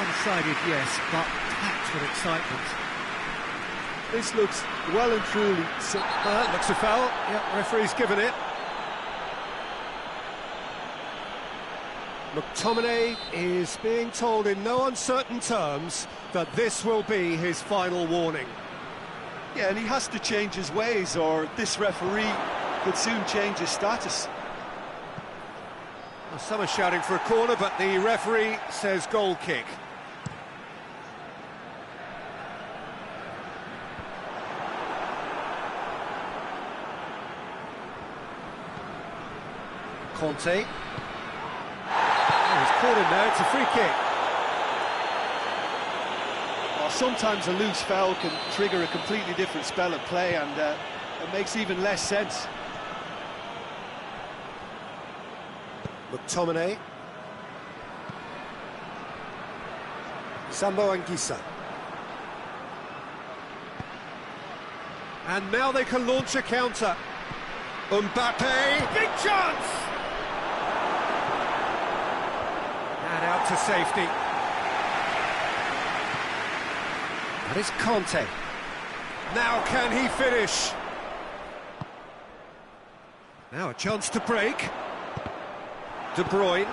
One-sided, yes, but packed with excitement. This looks well and truly... Looks a foul. Yep, referee's given it. McTominay is being told in no uncertain terms that this will be his final warning. Yeah, and he has to change his ways, or this referee could soon change his status. Well, some are shouting for a corner, but the referee says goal kick. Conte. Oh, he's caught him there, it's a free kick. Well, sometimes a loose foul can trigger a completely different spell of play, and it makes even less sense. McTominay. Sambo Anguissa. And now they can launch a counter. Mbappe, big chance! And out to safety. That is Conte. Now can he finish? Now a chance to break. De Bruyne.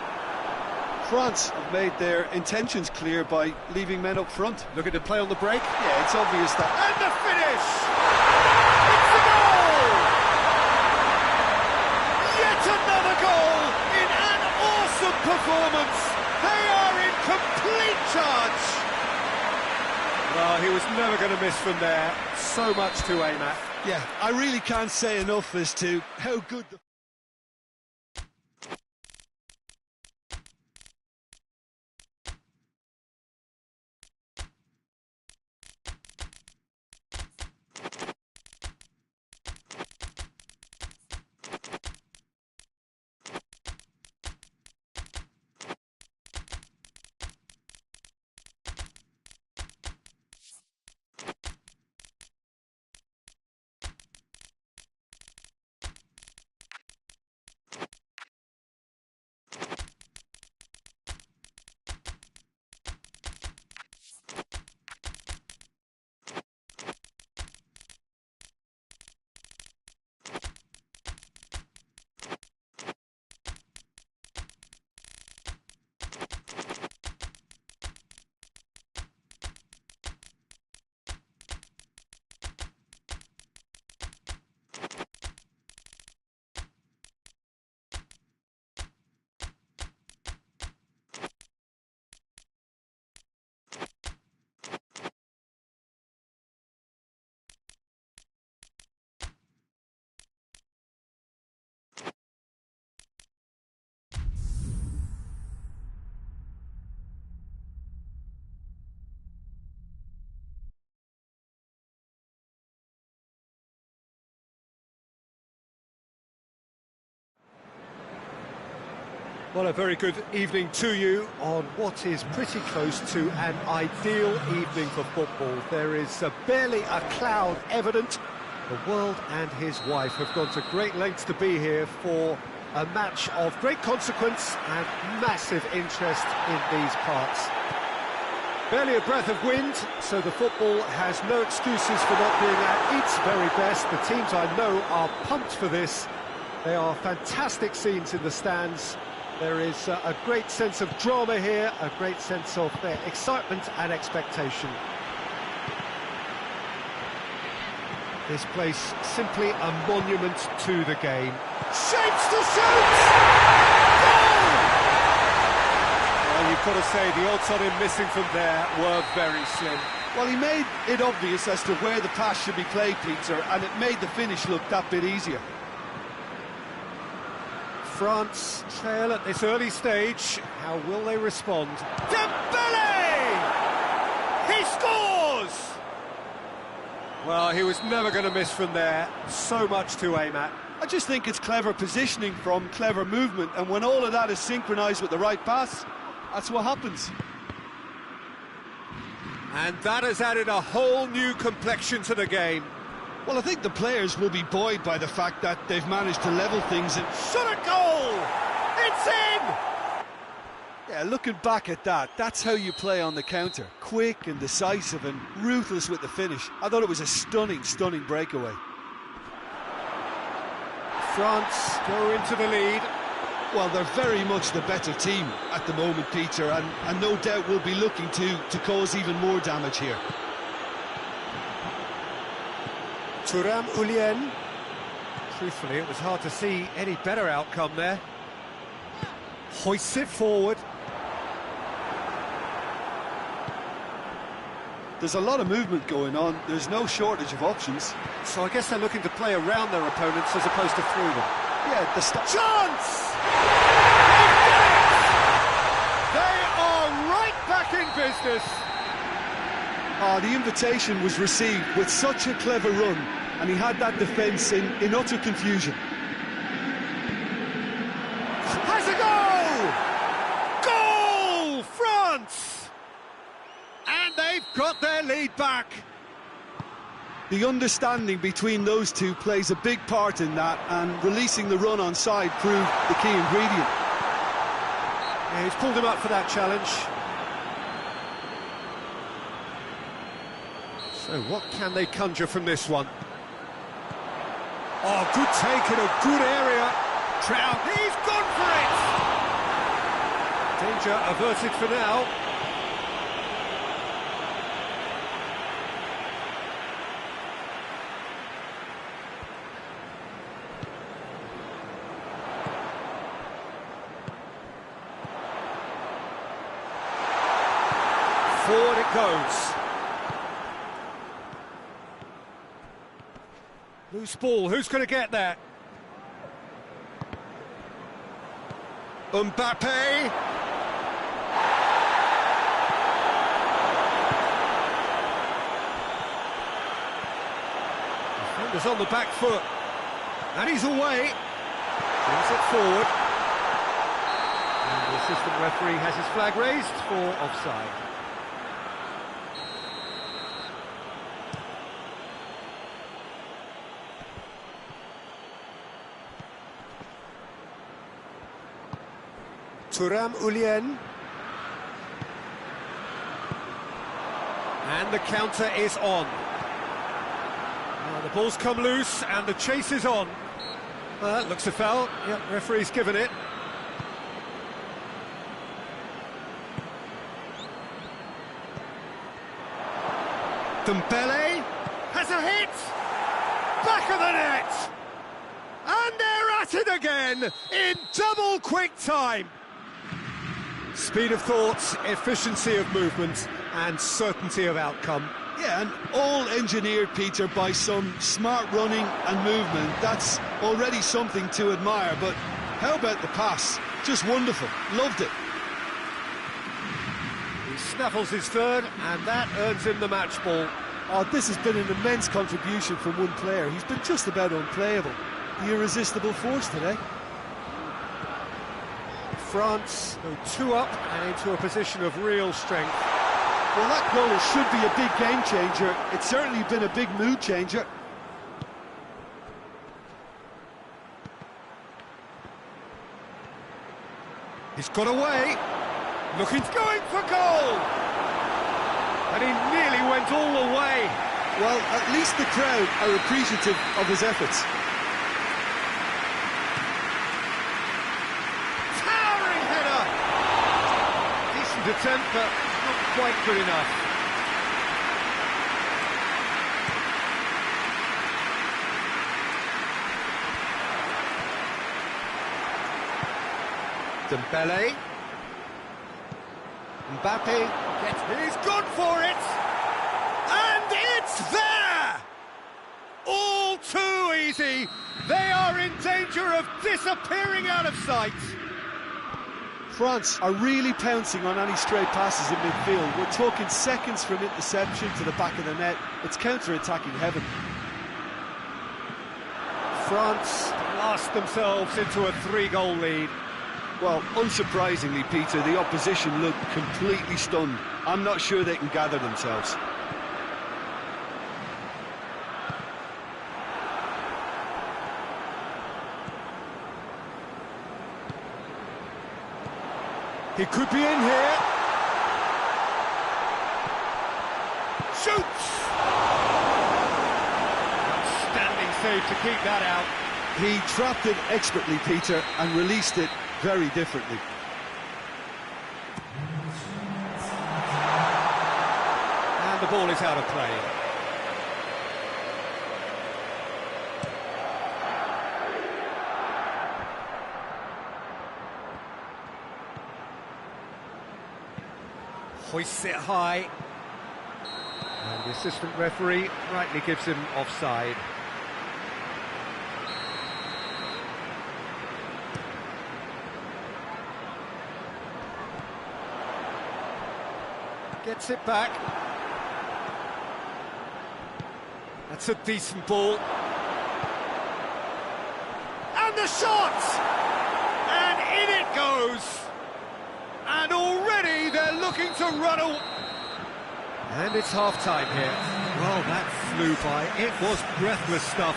France have made their intentions clear by leaving men up front. Looking to play on the break. Yeah, it's obvious that... And the finish! It's a goal! Yet another goal in an awesome performance. They are in complete charge. Well, he was never going to miss from there. So much to aim at. Yeah, I really can't say enough as to how good the... Well, a very good evening to you on what is pretty close to an ideal evening for football. There is barely a cloud evident. The world and his wife have gone to great lengths to be here for a match of great consequence and massive interest in these parts. Barely a breath of wind, so the football has no excuses for not being at its very best. The teams I know are pumped for this. They are fantastic scenes in the stands. There is a great sense of drama here, a great sense of excitement and expectation. This place simply a monument to the game. Shapes to shoot! Goal! Well, you've got to say the odds on him missing from there were very slim. Well, he made it obvious as to where the pass should be played, Peter, and it made the finish look that bit easier. France trail at this early stage. How will they respond? Dembele! He scores! Well, he was never going to miss from there. So much to aim at. I just think it's clever positioning from clever movement, and when all of that is synchronised with the right pass, that's what happens. And that has added a whole new complexion to the game. Well, I think the players will be buoyed by the fact that they've managed to level things. And shot a goal! It's in! Yeah, looking back at that, that's how you play on the counter. Quick and decisive and ruthless with the finish. I thought it was a stunning, stunning breakaway. France go into the lead. Well, they're very much the better team at the moment, Peter, and no doubt will be looking to cause even more damage here. Thuram. Truthfully, it was hard to see any better outcome there. Hoists it forward. There's a lot of movement going on. There's no shortage of options. So I guess they're looking to play around their opponents as opposed to through them. Yeah, the chance! They are right back in business. The invitation was received with such a clever run, and he had that defence in utter confusion. Has a goal! Goal! France! And they've got their lead back. The understanding between those two plays a big part in that, and releasing the run on side proved the key ingredient. Yeah, he's pulled him up for that challenge. So what can they conjure from this one? Oh, good take in a good area. Trout, he's gone for it! Danger averted for now. Forward it goes. Loose ball, who's going to get that? Mbappe. Defender's on the back foot. And he's away. Brings it forward. And the assistant referee has his flag raised for offside. Thuram. And the counter is on. Now the ball's come loose and the chase is on. That looks a foul. Yep, referee's given it. Dembele has a hit! Back of the net! And they're at it again in double quick time. Speed of thought, efficiency of movement, and certainty of outcome. Yeah, and all engineered, Peter, by some smart running and movement. That's already something to admire, but how about the pass? Just wonderful. Loved it. He snaffles his third, and that earns him the match ball. Oh, this has been an immense contribution from one player. He's been just about unplayable. The irresistible force today. France go 2 up and into a position of real strength. Well, that goal should be a big game changer. It's certainly been a big mood changer. He's got away. Looking, going for goal. And he nearly went all the way. Well, at least the crowd are appreciative of his efforts. Towering attempt, but not quite good enough. Dembele. Mbappe. He's gone for it! And it's there! All too easy. They are in danger of disappearing out of sight. France are really pouncing on any stray passes in midfield. We're talking seconds from interception to the back of the net. It's counter-attacking heaven. France blast themselves into a 3-goal lead. Well, unsurprisingly, Peter, the opposition look completely stunned. I'm not sure they can gather themselves. He could be in here. Shoots! Outstanding save to keep that out. He trapped it expertly, Peter, and released it very differently. And the ball is out of play. Hoists it high. And the assistant referee rightly gives him offside. Gets it back. That's a decent ball. And the shot! And in it goes! And already they're looking to run away. And it's half-time here. Well, that flew by. It was breathless stuff.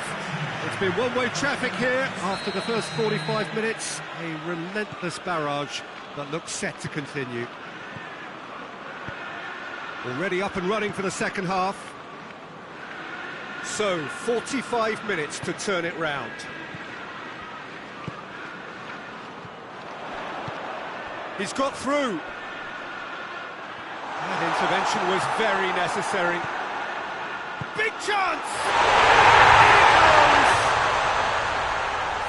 It's been one-way traffic here after the first 45 minutes. A relentless barrage that looks set to continue. Already up and running for the second half. So, 45 minutes to turn it round. He's got through. That intervention was very necessary. Big chance!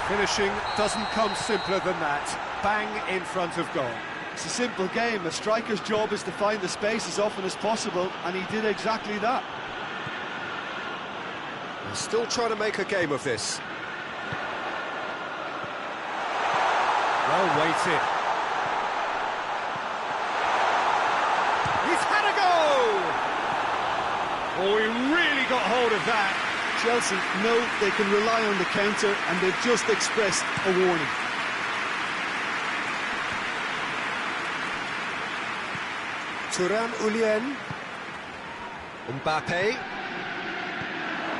Finishing doesn't come simpler than that. Bang in front of goal. It's a simple game. A striker's job is to find the space as often as possible, and he did exactly that. They're still trying to make a game of this. Well weighted. He's had a go! Oh, he really got hold of that. Chelsea know they can rely on the counter, and they've just expressed a warning. Thuram Mbappe.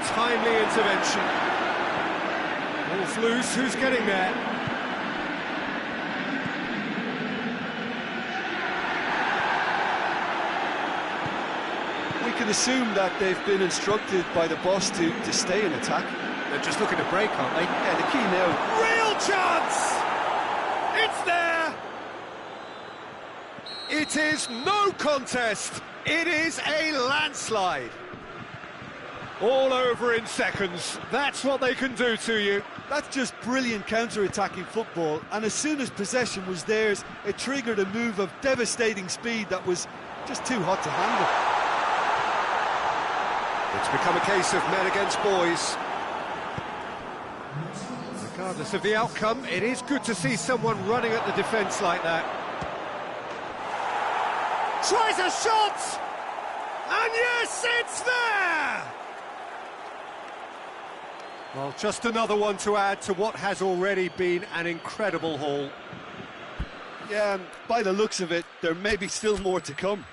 Timely intervention. Ball's loose, who's getting there? We can assume that they've been instructed by the boss to stay in attack. They're just looking to break, aren't they? Yeah, the key now. Real chance! It's there! It is no contest. It is a landslide. All over in seconds. That's what they can do to you. That's just brilliant counter-attacking football, and as soon as possession was theirs, it triggered a move of devastating speed that was just too hot to handle. It's become a case of men against boys. Regardless of the outcome, it is good to see someone running at the defence like that. Tries a shot! And yes, it's there! Well, just another one to add to what has already been an incredible haul. Yeah, and by the looks of it, there may be still more to come.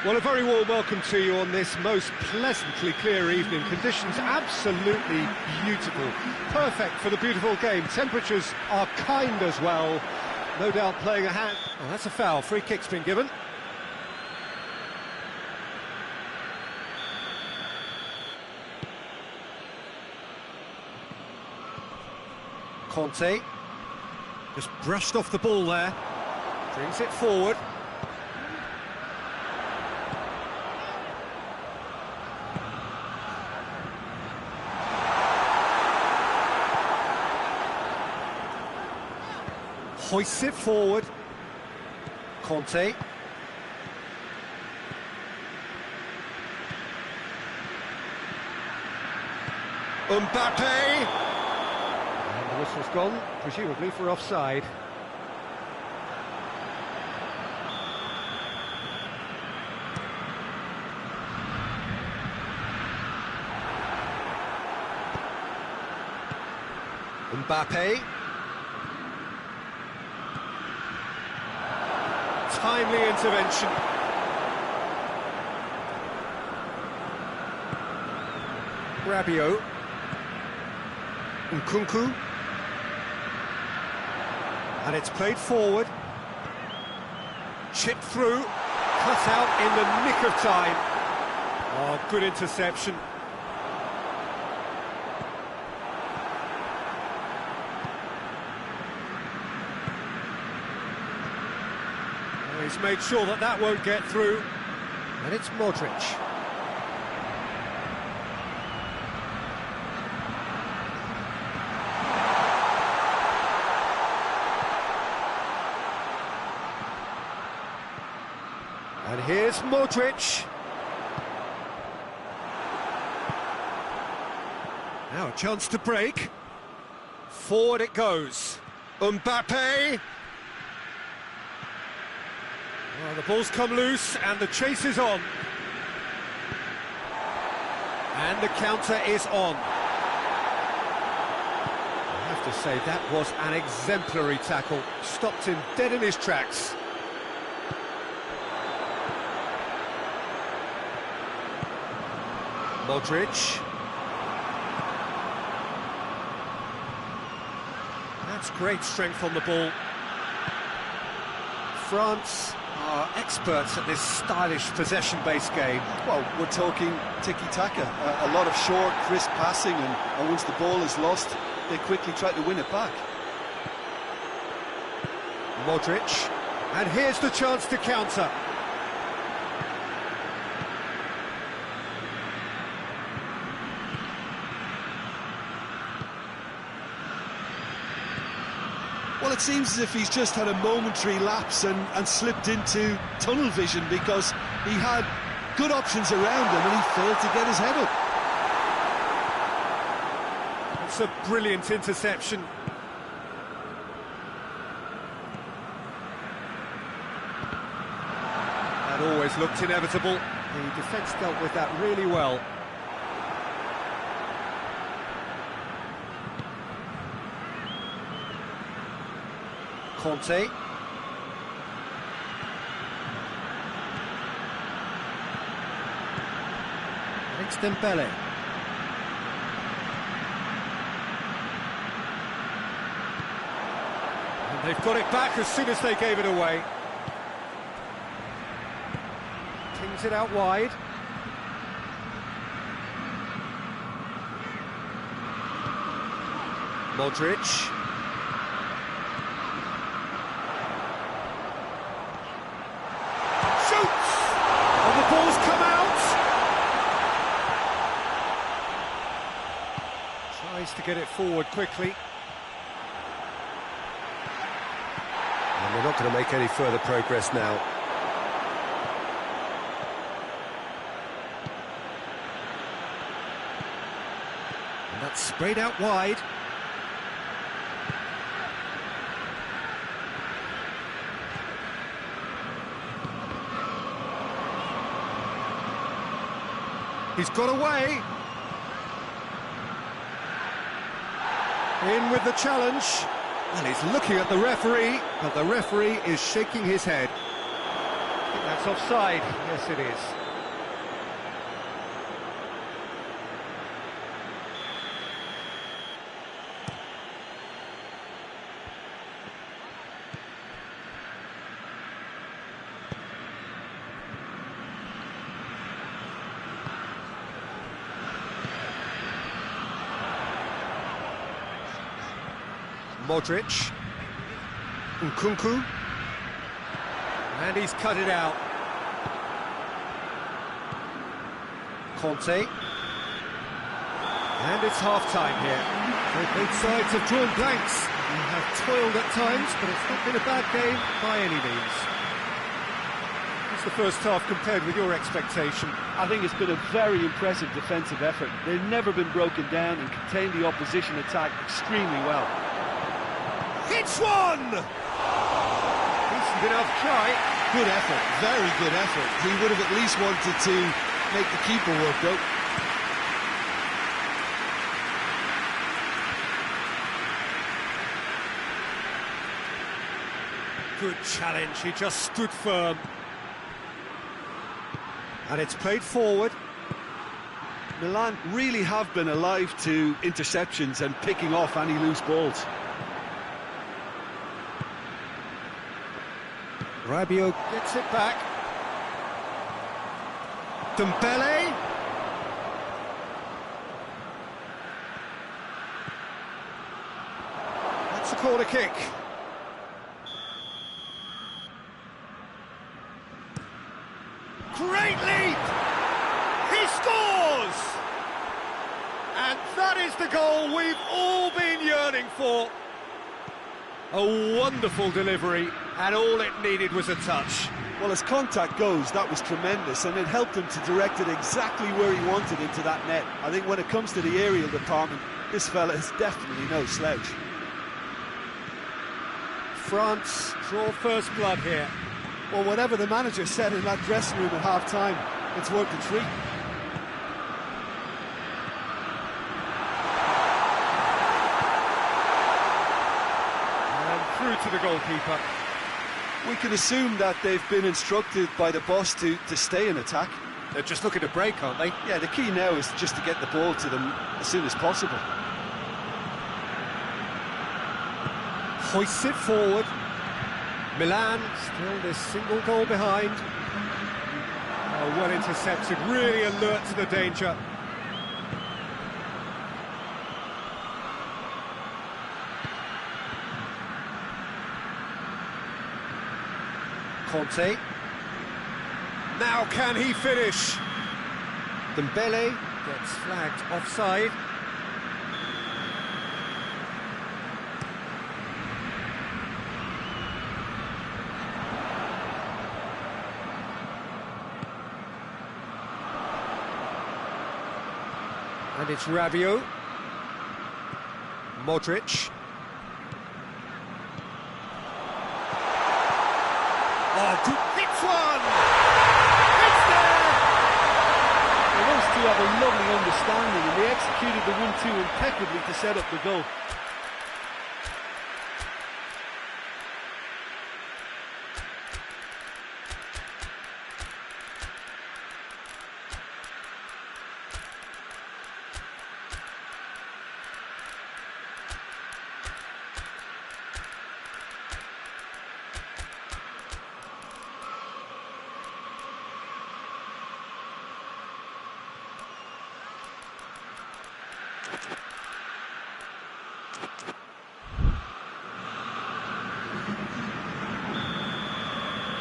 Well, a very warm welcome to you on this most pleasantly clear evening. Conditions absolutely beautiful. Perfect for the beautiful game. Temperatures are kind as well. No doubt playing a hand. Oh, that's a foul. Free kick's been given. Conte. Just brushed off the ball there. Brings it forward. Hoists it forward. Conte. Mbappe. And the whistle's gone, presumably for offside. Mbappe. Timely intervention. Rabiot. Nkunku. And it's played forward. Chipped through. Cut out in the nick of time. Oh, good interception. He's made sure that that won't get through. And it's Modric. And here's Modric. Now a chance to break. Forward it goes. Mbappe. Well, the ball's come loose and the chase is on. And the counter is on. I have to say, that was an exemplary tackle. Stopped him dead in his tracks. Modric. That's great strength on the ball. France are experts at this stylish possession-based game. Well, we're talking tiki-taka, a lot of short, crisp passing, and once the ball is lost, they quickly try to win it back. Modric, and here's the chance to counter. Well, it seems as if he's just had a momentary lapse and slipped into tunnel vision, because he had good options around him and he failed to get his head up. It's a brilliant interception. That always looked inevitable. The defence dealt with that really well. Conte. It's Dembele. And they've got it back as soon as they gave it away. Kings it out wide. Modric. Ball's come out. Tries to get it forward quickly. And they're not going to make any further progress now. And that's sprayed out wide. He's got away. In with the challenge. And he's looking at the referee, but the referee is shaking his head. I think That's offside. Yes, it is. Modric. Nkunku. And he's cut it out. Conte. And it's half-time here. Both sides have drawn blanks. They have toiled at times, but it's not been a bad game by any means. What's the first half compared with your expectation? I think it's been a very impressive defensive effort. They've never been broken down and contained the opposition attack extremely well. It's one! Decent enough try. Good effort, very good effort. He would have at least wanted to make the keeper work, though. Good challenge, he just stood firm. And it's played forward. Milan really have been alive to interceptions and picking off any loose balls. Rabiot gets it back. Dembele. That's a corner kick. Great lead! He scores! And that is the goal we've all been yearning for. A wonderful delivery, and all it needed was a touch. Well, as contact goes, that was tremendous, and it helped him to direct it exactly where he wanted into that net. I think when it comes to the aerial department, this fella is definitely no slouch. France draw first blood here. Well, whatever the manager said in that dressing room at half-time, it's worked a treat. Through to the goalkeeper. We can assume that they've been instructed by the boss to stay in attack. They're just looking to break, aren't they? Yeah, the key now is just to get the ball to them as soon as possible. Hoists it forward. Milan still this single goal behind. Oh, well intercepted, really alert to the danger. Conte. Now can he finish? Dembele gets flagged offside. And it's Rabiot. Modric. Oh, good. It's one! It's there! Well, those two have a lovely understanding, and they executed the 1-2 impeccably to set up the goal.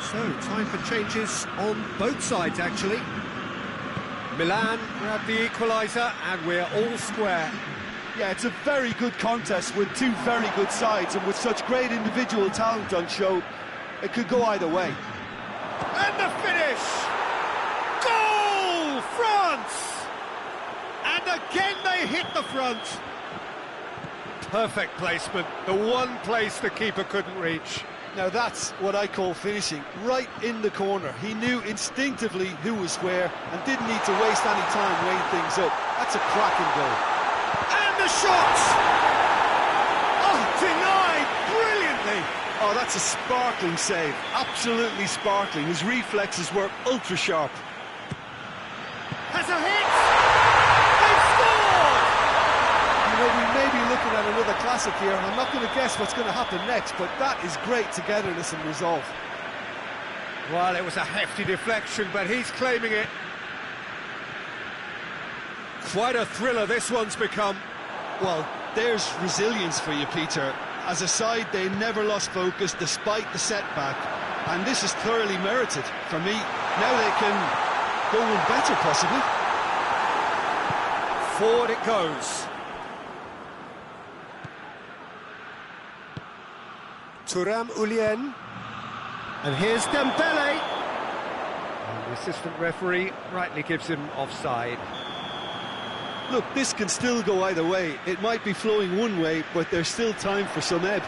So, time for changes on both sides, actually. Milan grabbed the equaliser, and we're all square. Yeah, it's a very good contest with two very good sides, and with such great individual talent on show, it could go either way. And the finish! Goal! France! And again they hit the front. Perfect placement, the one place the keeper couldn't reach. Now that's what I call finishing, right in the corner. He knew instinctively who was square and didn't need to waste any time weighing things up. That's a cracking goal. And the shot! Oh, denied brilliantly! Oh, that's a sparkling save. Absolutely sparkling. His reflexes were ultra sharp. Has a hit! They've scored! You know, we may be looking at another classic here. I'm not going to guess what's going to happen next, but that is great togetherness and resolve. Well, it was a hefty deflection, but he's claiming it. Quite a thriller this one's become. Well, there's resilience for you, Peter. As a side, they never lost focus despite the setback, and this is thoroughly merited. For me, now they can go one better, possibly. Forward it goes. Thuram Ulien. And here's Dembele. And the assistant referee rightly gives him offside. Look, this can still go either way. It might be flowing one way, but there's still time for some ebb.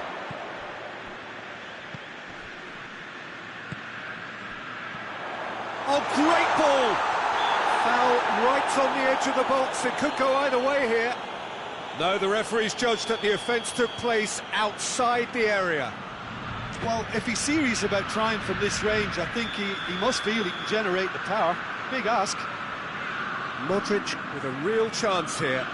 Oh, great ball! Foul right on the edge of the box. It could go either way here. No, the referee's judged that the offence took place outside the area. Well, if he's serious about trying from this range, I think he must feel he can generate the power. Big ask. Modric with a real chance here.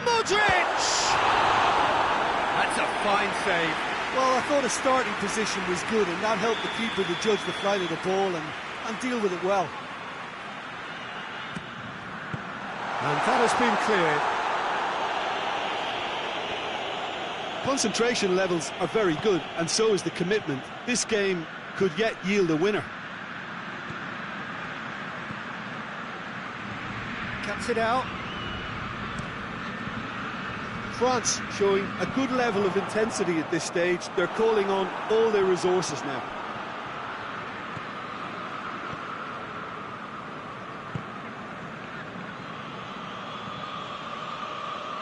Modric! That's a fine save. Well, I thought his starting position was good, and that helped the keeper to judge the flight of the ball and deal with it well. And that has been cleared. Concentration levels are very good, and so is the commitment. This game could yet yield a winner. Cuts it out. France showing a good level of intensity at this stage. They're calling on all their resources now.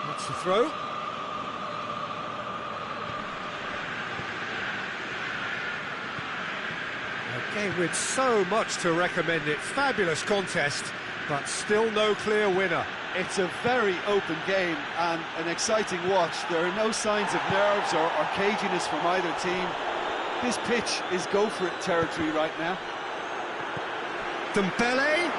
That's the throw. A game with so much to recommend it. Fabulous contest, but still no clear winner. It's a very open game and an exciting watch. There are no signs of nerves or caginess from either team. This pitch is go-for-it territory right now. Dembele.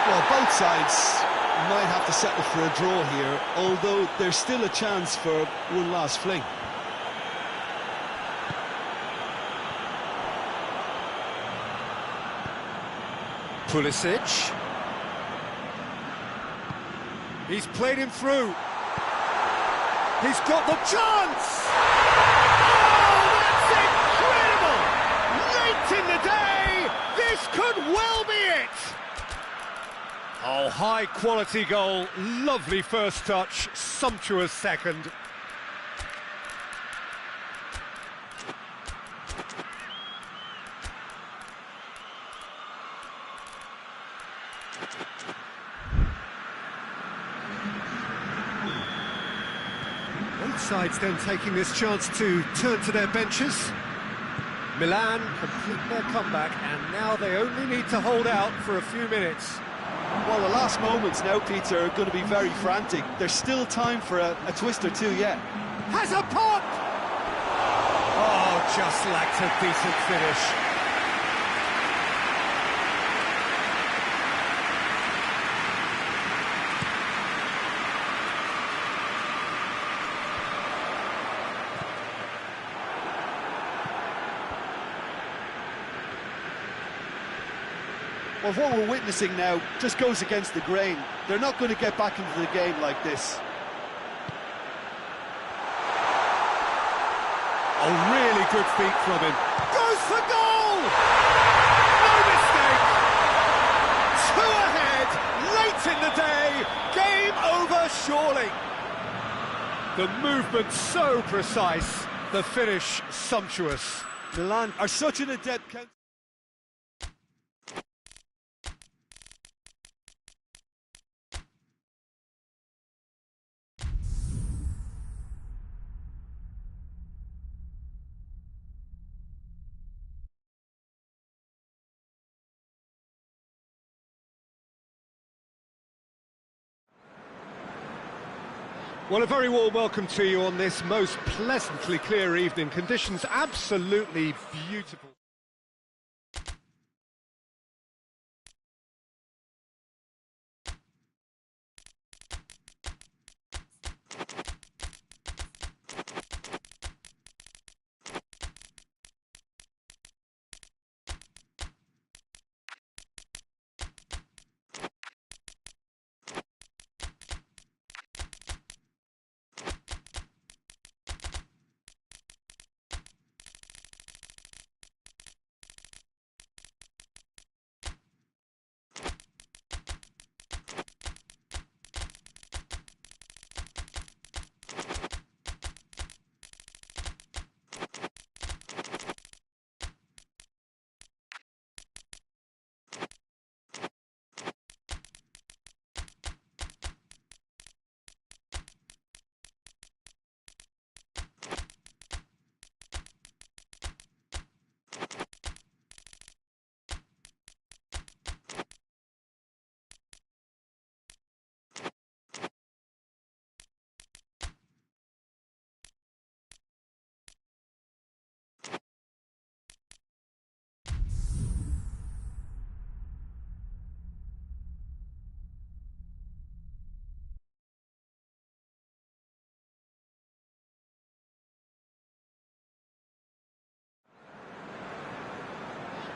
Well, both sides might have to settle for a draw here, although there's still a chance for one last fling. Pulisic. He's played him through. He's got the chance! Oh, that's incredible! Late in the day, this could well be it! Oh, high-quality goal, lovely first touch, sumptuous second. Both sides then taking this chance to turn to their benches. Milan complete their comeback, and now they only need to hold out for a few minutes. Well, the last moments now, Peter, are going to be very frantic. There's still time for a twist or two yet. Has a pop! Oh, just lacked a decent finish. Well, what we're witnessing now just goes against the grain. They're not going to get back into the game like this. Oh, really good feet from him. Goes for goal! No mistake! Two ahead, late in the day, game over surely. The movement so precise, the finish sumptuous. Milan are such an adept counter. Well, a very warm welcome to you on this most pleasantly clear evening. Conditions absolutely beautiful.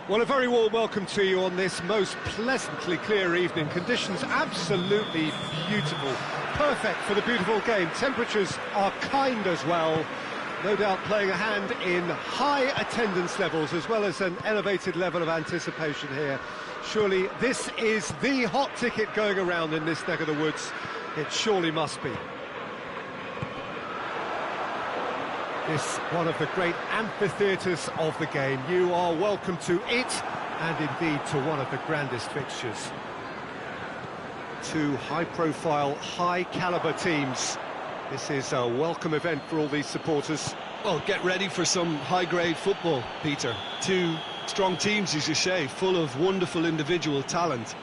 Well, a very warm welcome to you on this most pleasantly clear evening. Conditions absolutely beautiful. Perfect for the beautiful game. Temperatures are kind as well. No doubt playing a hand in high attendance levels as well as an elevated level of anticipation here. Surely this is the hot ticket going around in this neck of the woods. It surely must be. This one of the great amphitheatres of the game. You are welcome to it, and indeed to one of the grandest fixtures. Two high-profile, high-caliber teams. This is a welcome event for all these supporters. Well, get ready for some high-grade football, Peter. Two strong teams, as you say, full of wonderful individual talent.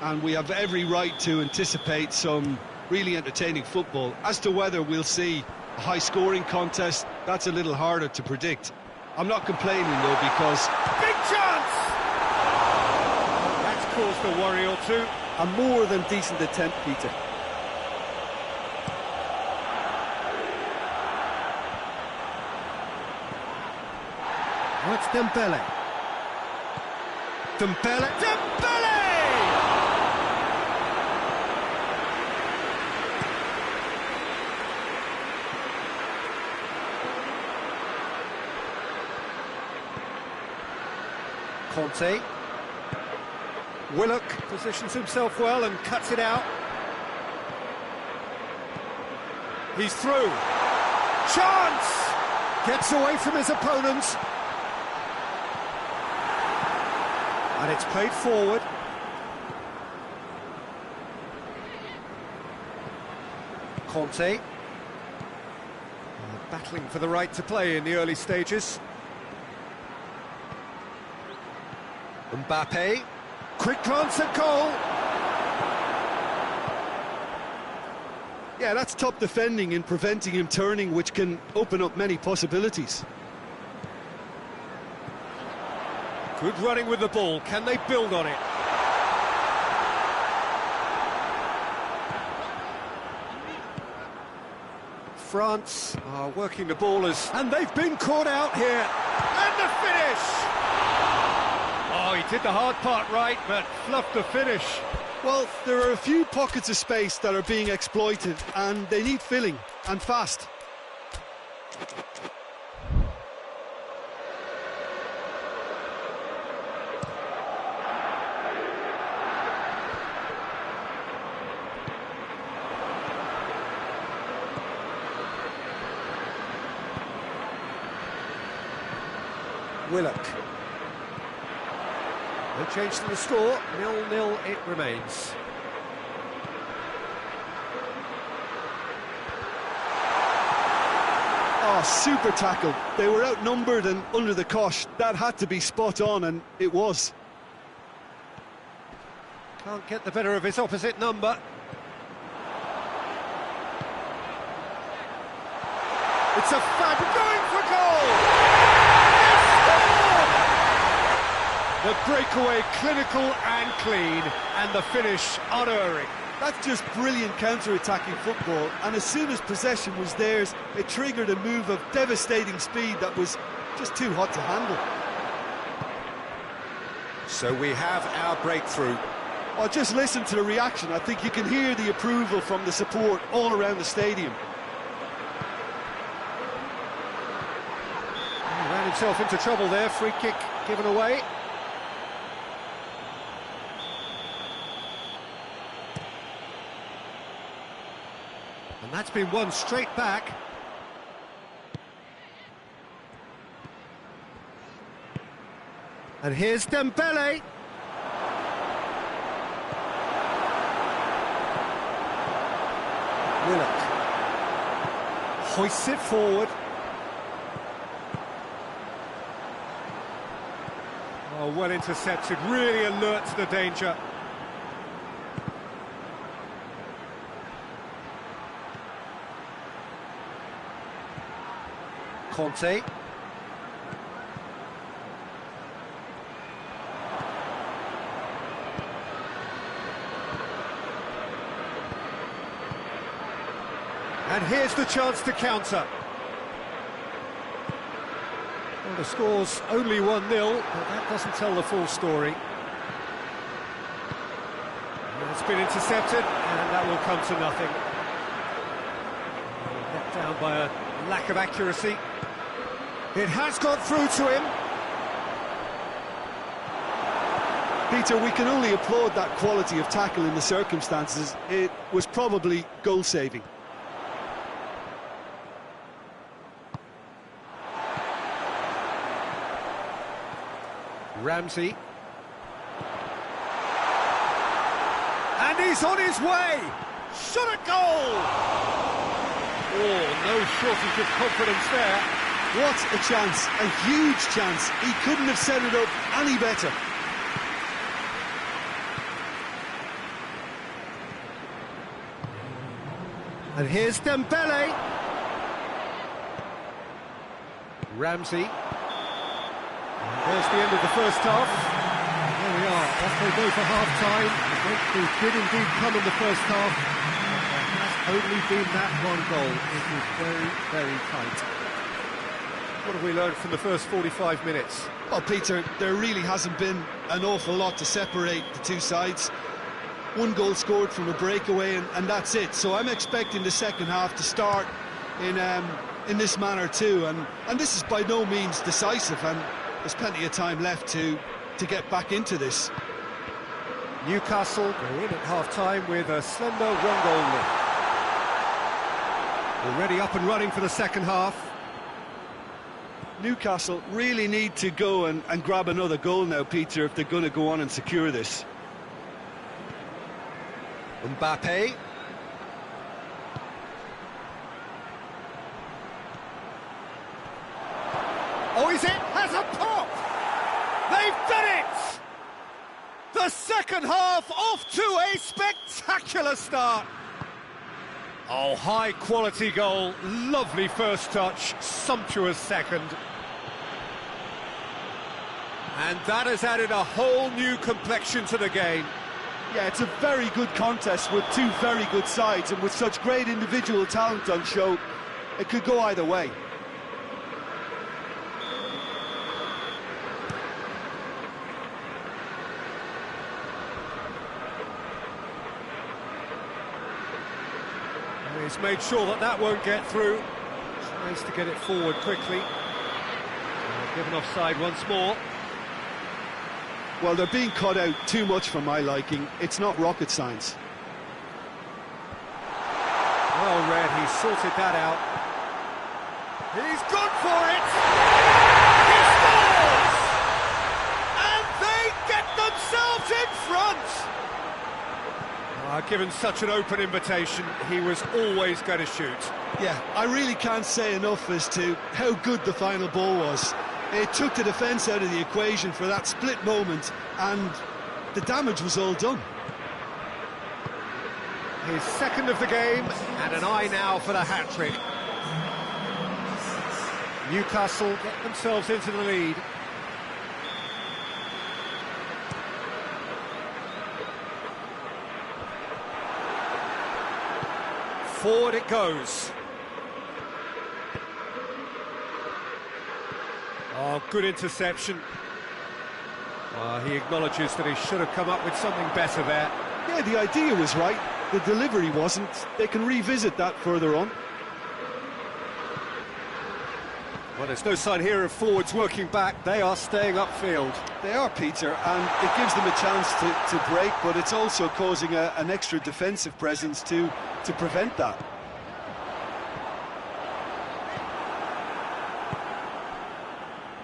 And we have every right to anticipate some really entertaining football. As to whether we'll see a high-scoring contest, that's a little harder to predict. I'm not complaining, though, because... Big chance! That's caused a worry or two. A more than decent attempt, Peter. What's Dembele? Dembele! Conte. Willock positions himself well and cuts it out. He's through. Chance! Gets away from his opponents. And it's played forward. Conte. Battling for the right to play in the early stages. Mbappe, quick glance at goal. Yeah, that's top defending in preventing him turning, which can open up many possibilities. Good running with the ball. Can they build on it? France are working the ball and they've been caught out here. And the finish! Oh, he did the hard part right, but fluffed the finish. Well, there are a few pockets of space that are being exploited, and they need filling, and fast. Willock. No change to the score, 0-0 it remains. Oh, super tackle. They were outnumbered and under the cosh. That had to be spot on, and it was. Can't get the better of his opposite number. It's a fab going for goal! They scored! The breakaway clinical and clean, and the finish unerring. That's just brilliant counter-attacking football, and as soon as possession was theirs, it triggered a move of devastating speed that was just too hot to handle. So we have our breakthrough. Oh, just listen to the reaction. I think you can hear the approval from the support all around the stadium. He ran himself into trouble there, free kick given away. And that's been won straight back. And here's Dembele. Willock hoists it forward. Oh, well intercepted, really alert to the danger. Conte. And here's the chance to counter. Well, the score's only 1-0, but that doesn't tell the full story. It's been intercepted, and that will come to nothing. Let down by a lack of accuracy. It has got through to him. Peter, we can only applaud that quality of tackle in the circumstances. It was probably goal-saving. Ramsey. And he's on his way! Shot at goal! Oh, no shortage of confidence there. What a chance, a huge chance. He couldn't have set it up any better. And here's Dembele. Ramsey. And there's the end of the first half. There we are, off they go for half-time. The breakthrough did indeed come in the first half. But there has only been that one goal. It was very, very tight. What have we learned from the first 45 minutes? Well, Peter, there really hasn't been an awful lot to separate the two sides. One goal scored from a breakaway, and that's it. So I'm expecting the second half to start in this manner too. And this is by no means decisive, and there's plenty of time left to get back into this. Newcastle go in at half-time with a slender one-goal lead. Already up and running for the second half. Newcastle really need to go and grab another goal now, Peter, if they're going to go on and secure this. Mbappe. Oh, is it? Has a pop! They've done it! The second half off to a spectacular start. Oh, high-quality goal, lovely first touch, sumptuous second. And that has added a whole new complexion to the game. Yeah, it's a very good contest with two very good sides, and with such great individual talent on show, it could go either way. He's made sure that that won't get through. Tries to get it forward quickly. Given offside once more. Well, they're being cut out too much for my liking. It's not rocket science. Well read, he's sorted that out. He's gone for it! He scores! And they get themselves in front! Given such an open invitation, he was always going to shoot. Yeah, I really can't say enough as to how good the final ball was. It took the defence out of the equation for that split moment, and the damage was all done. His second of the game, and an eye now for the hat-trick. Newcastle get themselves into the lead. Forward it goes. Oh, good interception. He acknowledges that he should have come up with something better there. Yeah, the idea was right, the delivery wasn't. They can revisit that further on. Well, there's no sign here of forwards working back. They are staying upfield. They are, Peter, and it gives them a chance to break, but it's also causing an extra defensive presence to prevent that.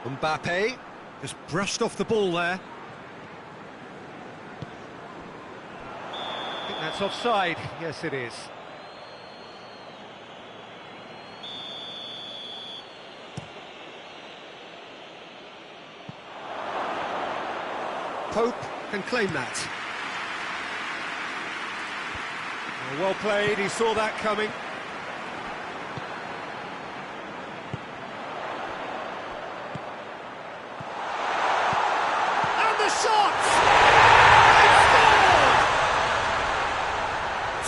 Mbappe just brushed off the ball there. I think that's offside. Yes, it is. Pope can claim that. Well played, he saw that coming. And the shot! They scored!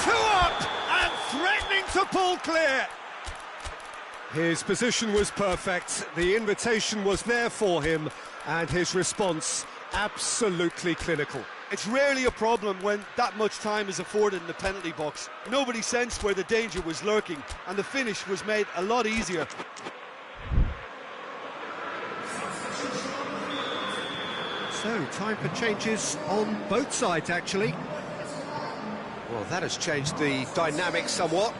2 up and threatening to pull clear. His position was perfect, the invitation was there for him, and his response absolutely clinical. It's rarely a problem when that much time is afforded in the penalty box. Nobody sensed where the danger was lurking, and the finish was made a lot easier. So, time for changes on both sides, actually. Well, that has changed the dynamic somewhat.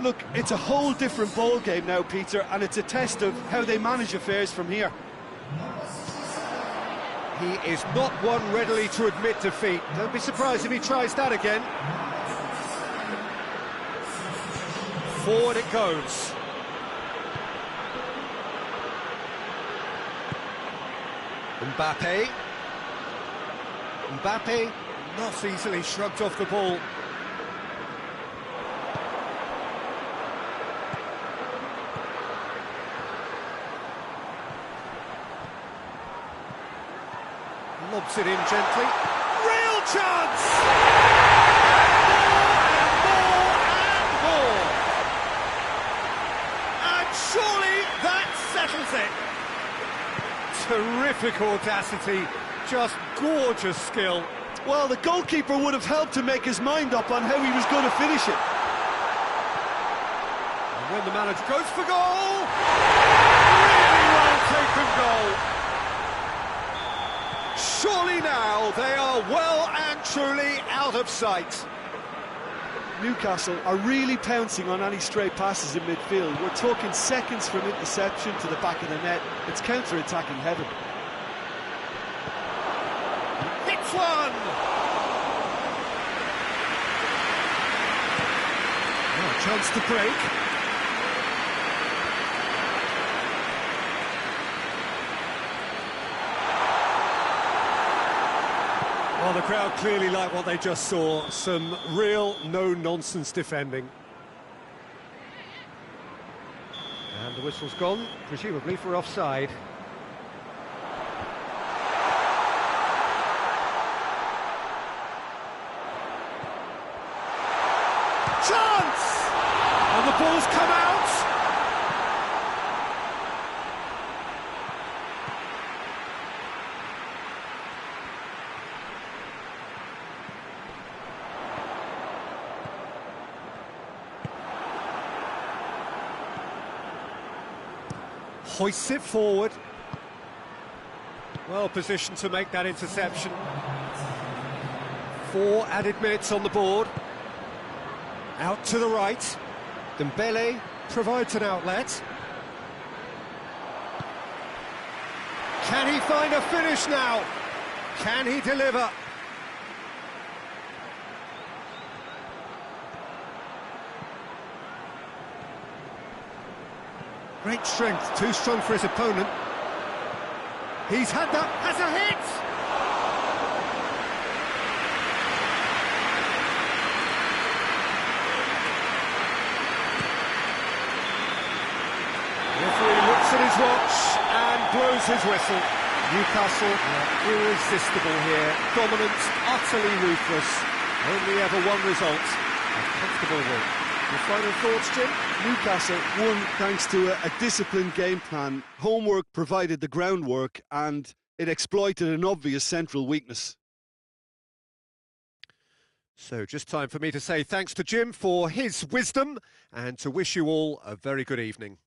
Look, it's a whole different ball game now, Peter, and it's a test of how they manage affairs from here. He is not one readily to admit defeat. Don't be surprised if he tries that again. Forward it goes. Mbappe. Mbappe not easily shrugged off the ball. Lobs it in gently. Real chance! And more! And surely that settles it. Terrific audacity, just gorgeous skill. Well, the goalkeeper would have helped to make his mind up on how he was going to finish it. And when the manager goes for goal, really well taken goal. Surely now they are well and truly out of sight. Newcastle are really pouncing on any stray passes in midfield. We're talking seconds from interception to the back of the net. It's counter-attacking heaven. Hits one! Oh, chance to break. Well, the crowd clearly like what they just saw. Some real no-nonsense defending. And the whistle's gone, presumably for offside. Chance! And the ball's come out! Hoists it forward. Well positioned to make that interception. 4 added minutes on the board. Out to the right. Dembele provides an outlet. Can he find a finish now? Can he deliver? Great strength, too strong for his opponent. He's had that, has a hit! The referee looks at his watch and blows his whistle. Newcastle irresistible here, dominant, utterly ruthless. Only ever one result, a comfortable win. Your final thoughts, Jim? Newcastle won thanks to a disciplined game plan. Homework provided the groundwork and it exploited an obvious central weakness. So just time for me to say thanks to Jim for his wisdom and to wish you all a very good evening.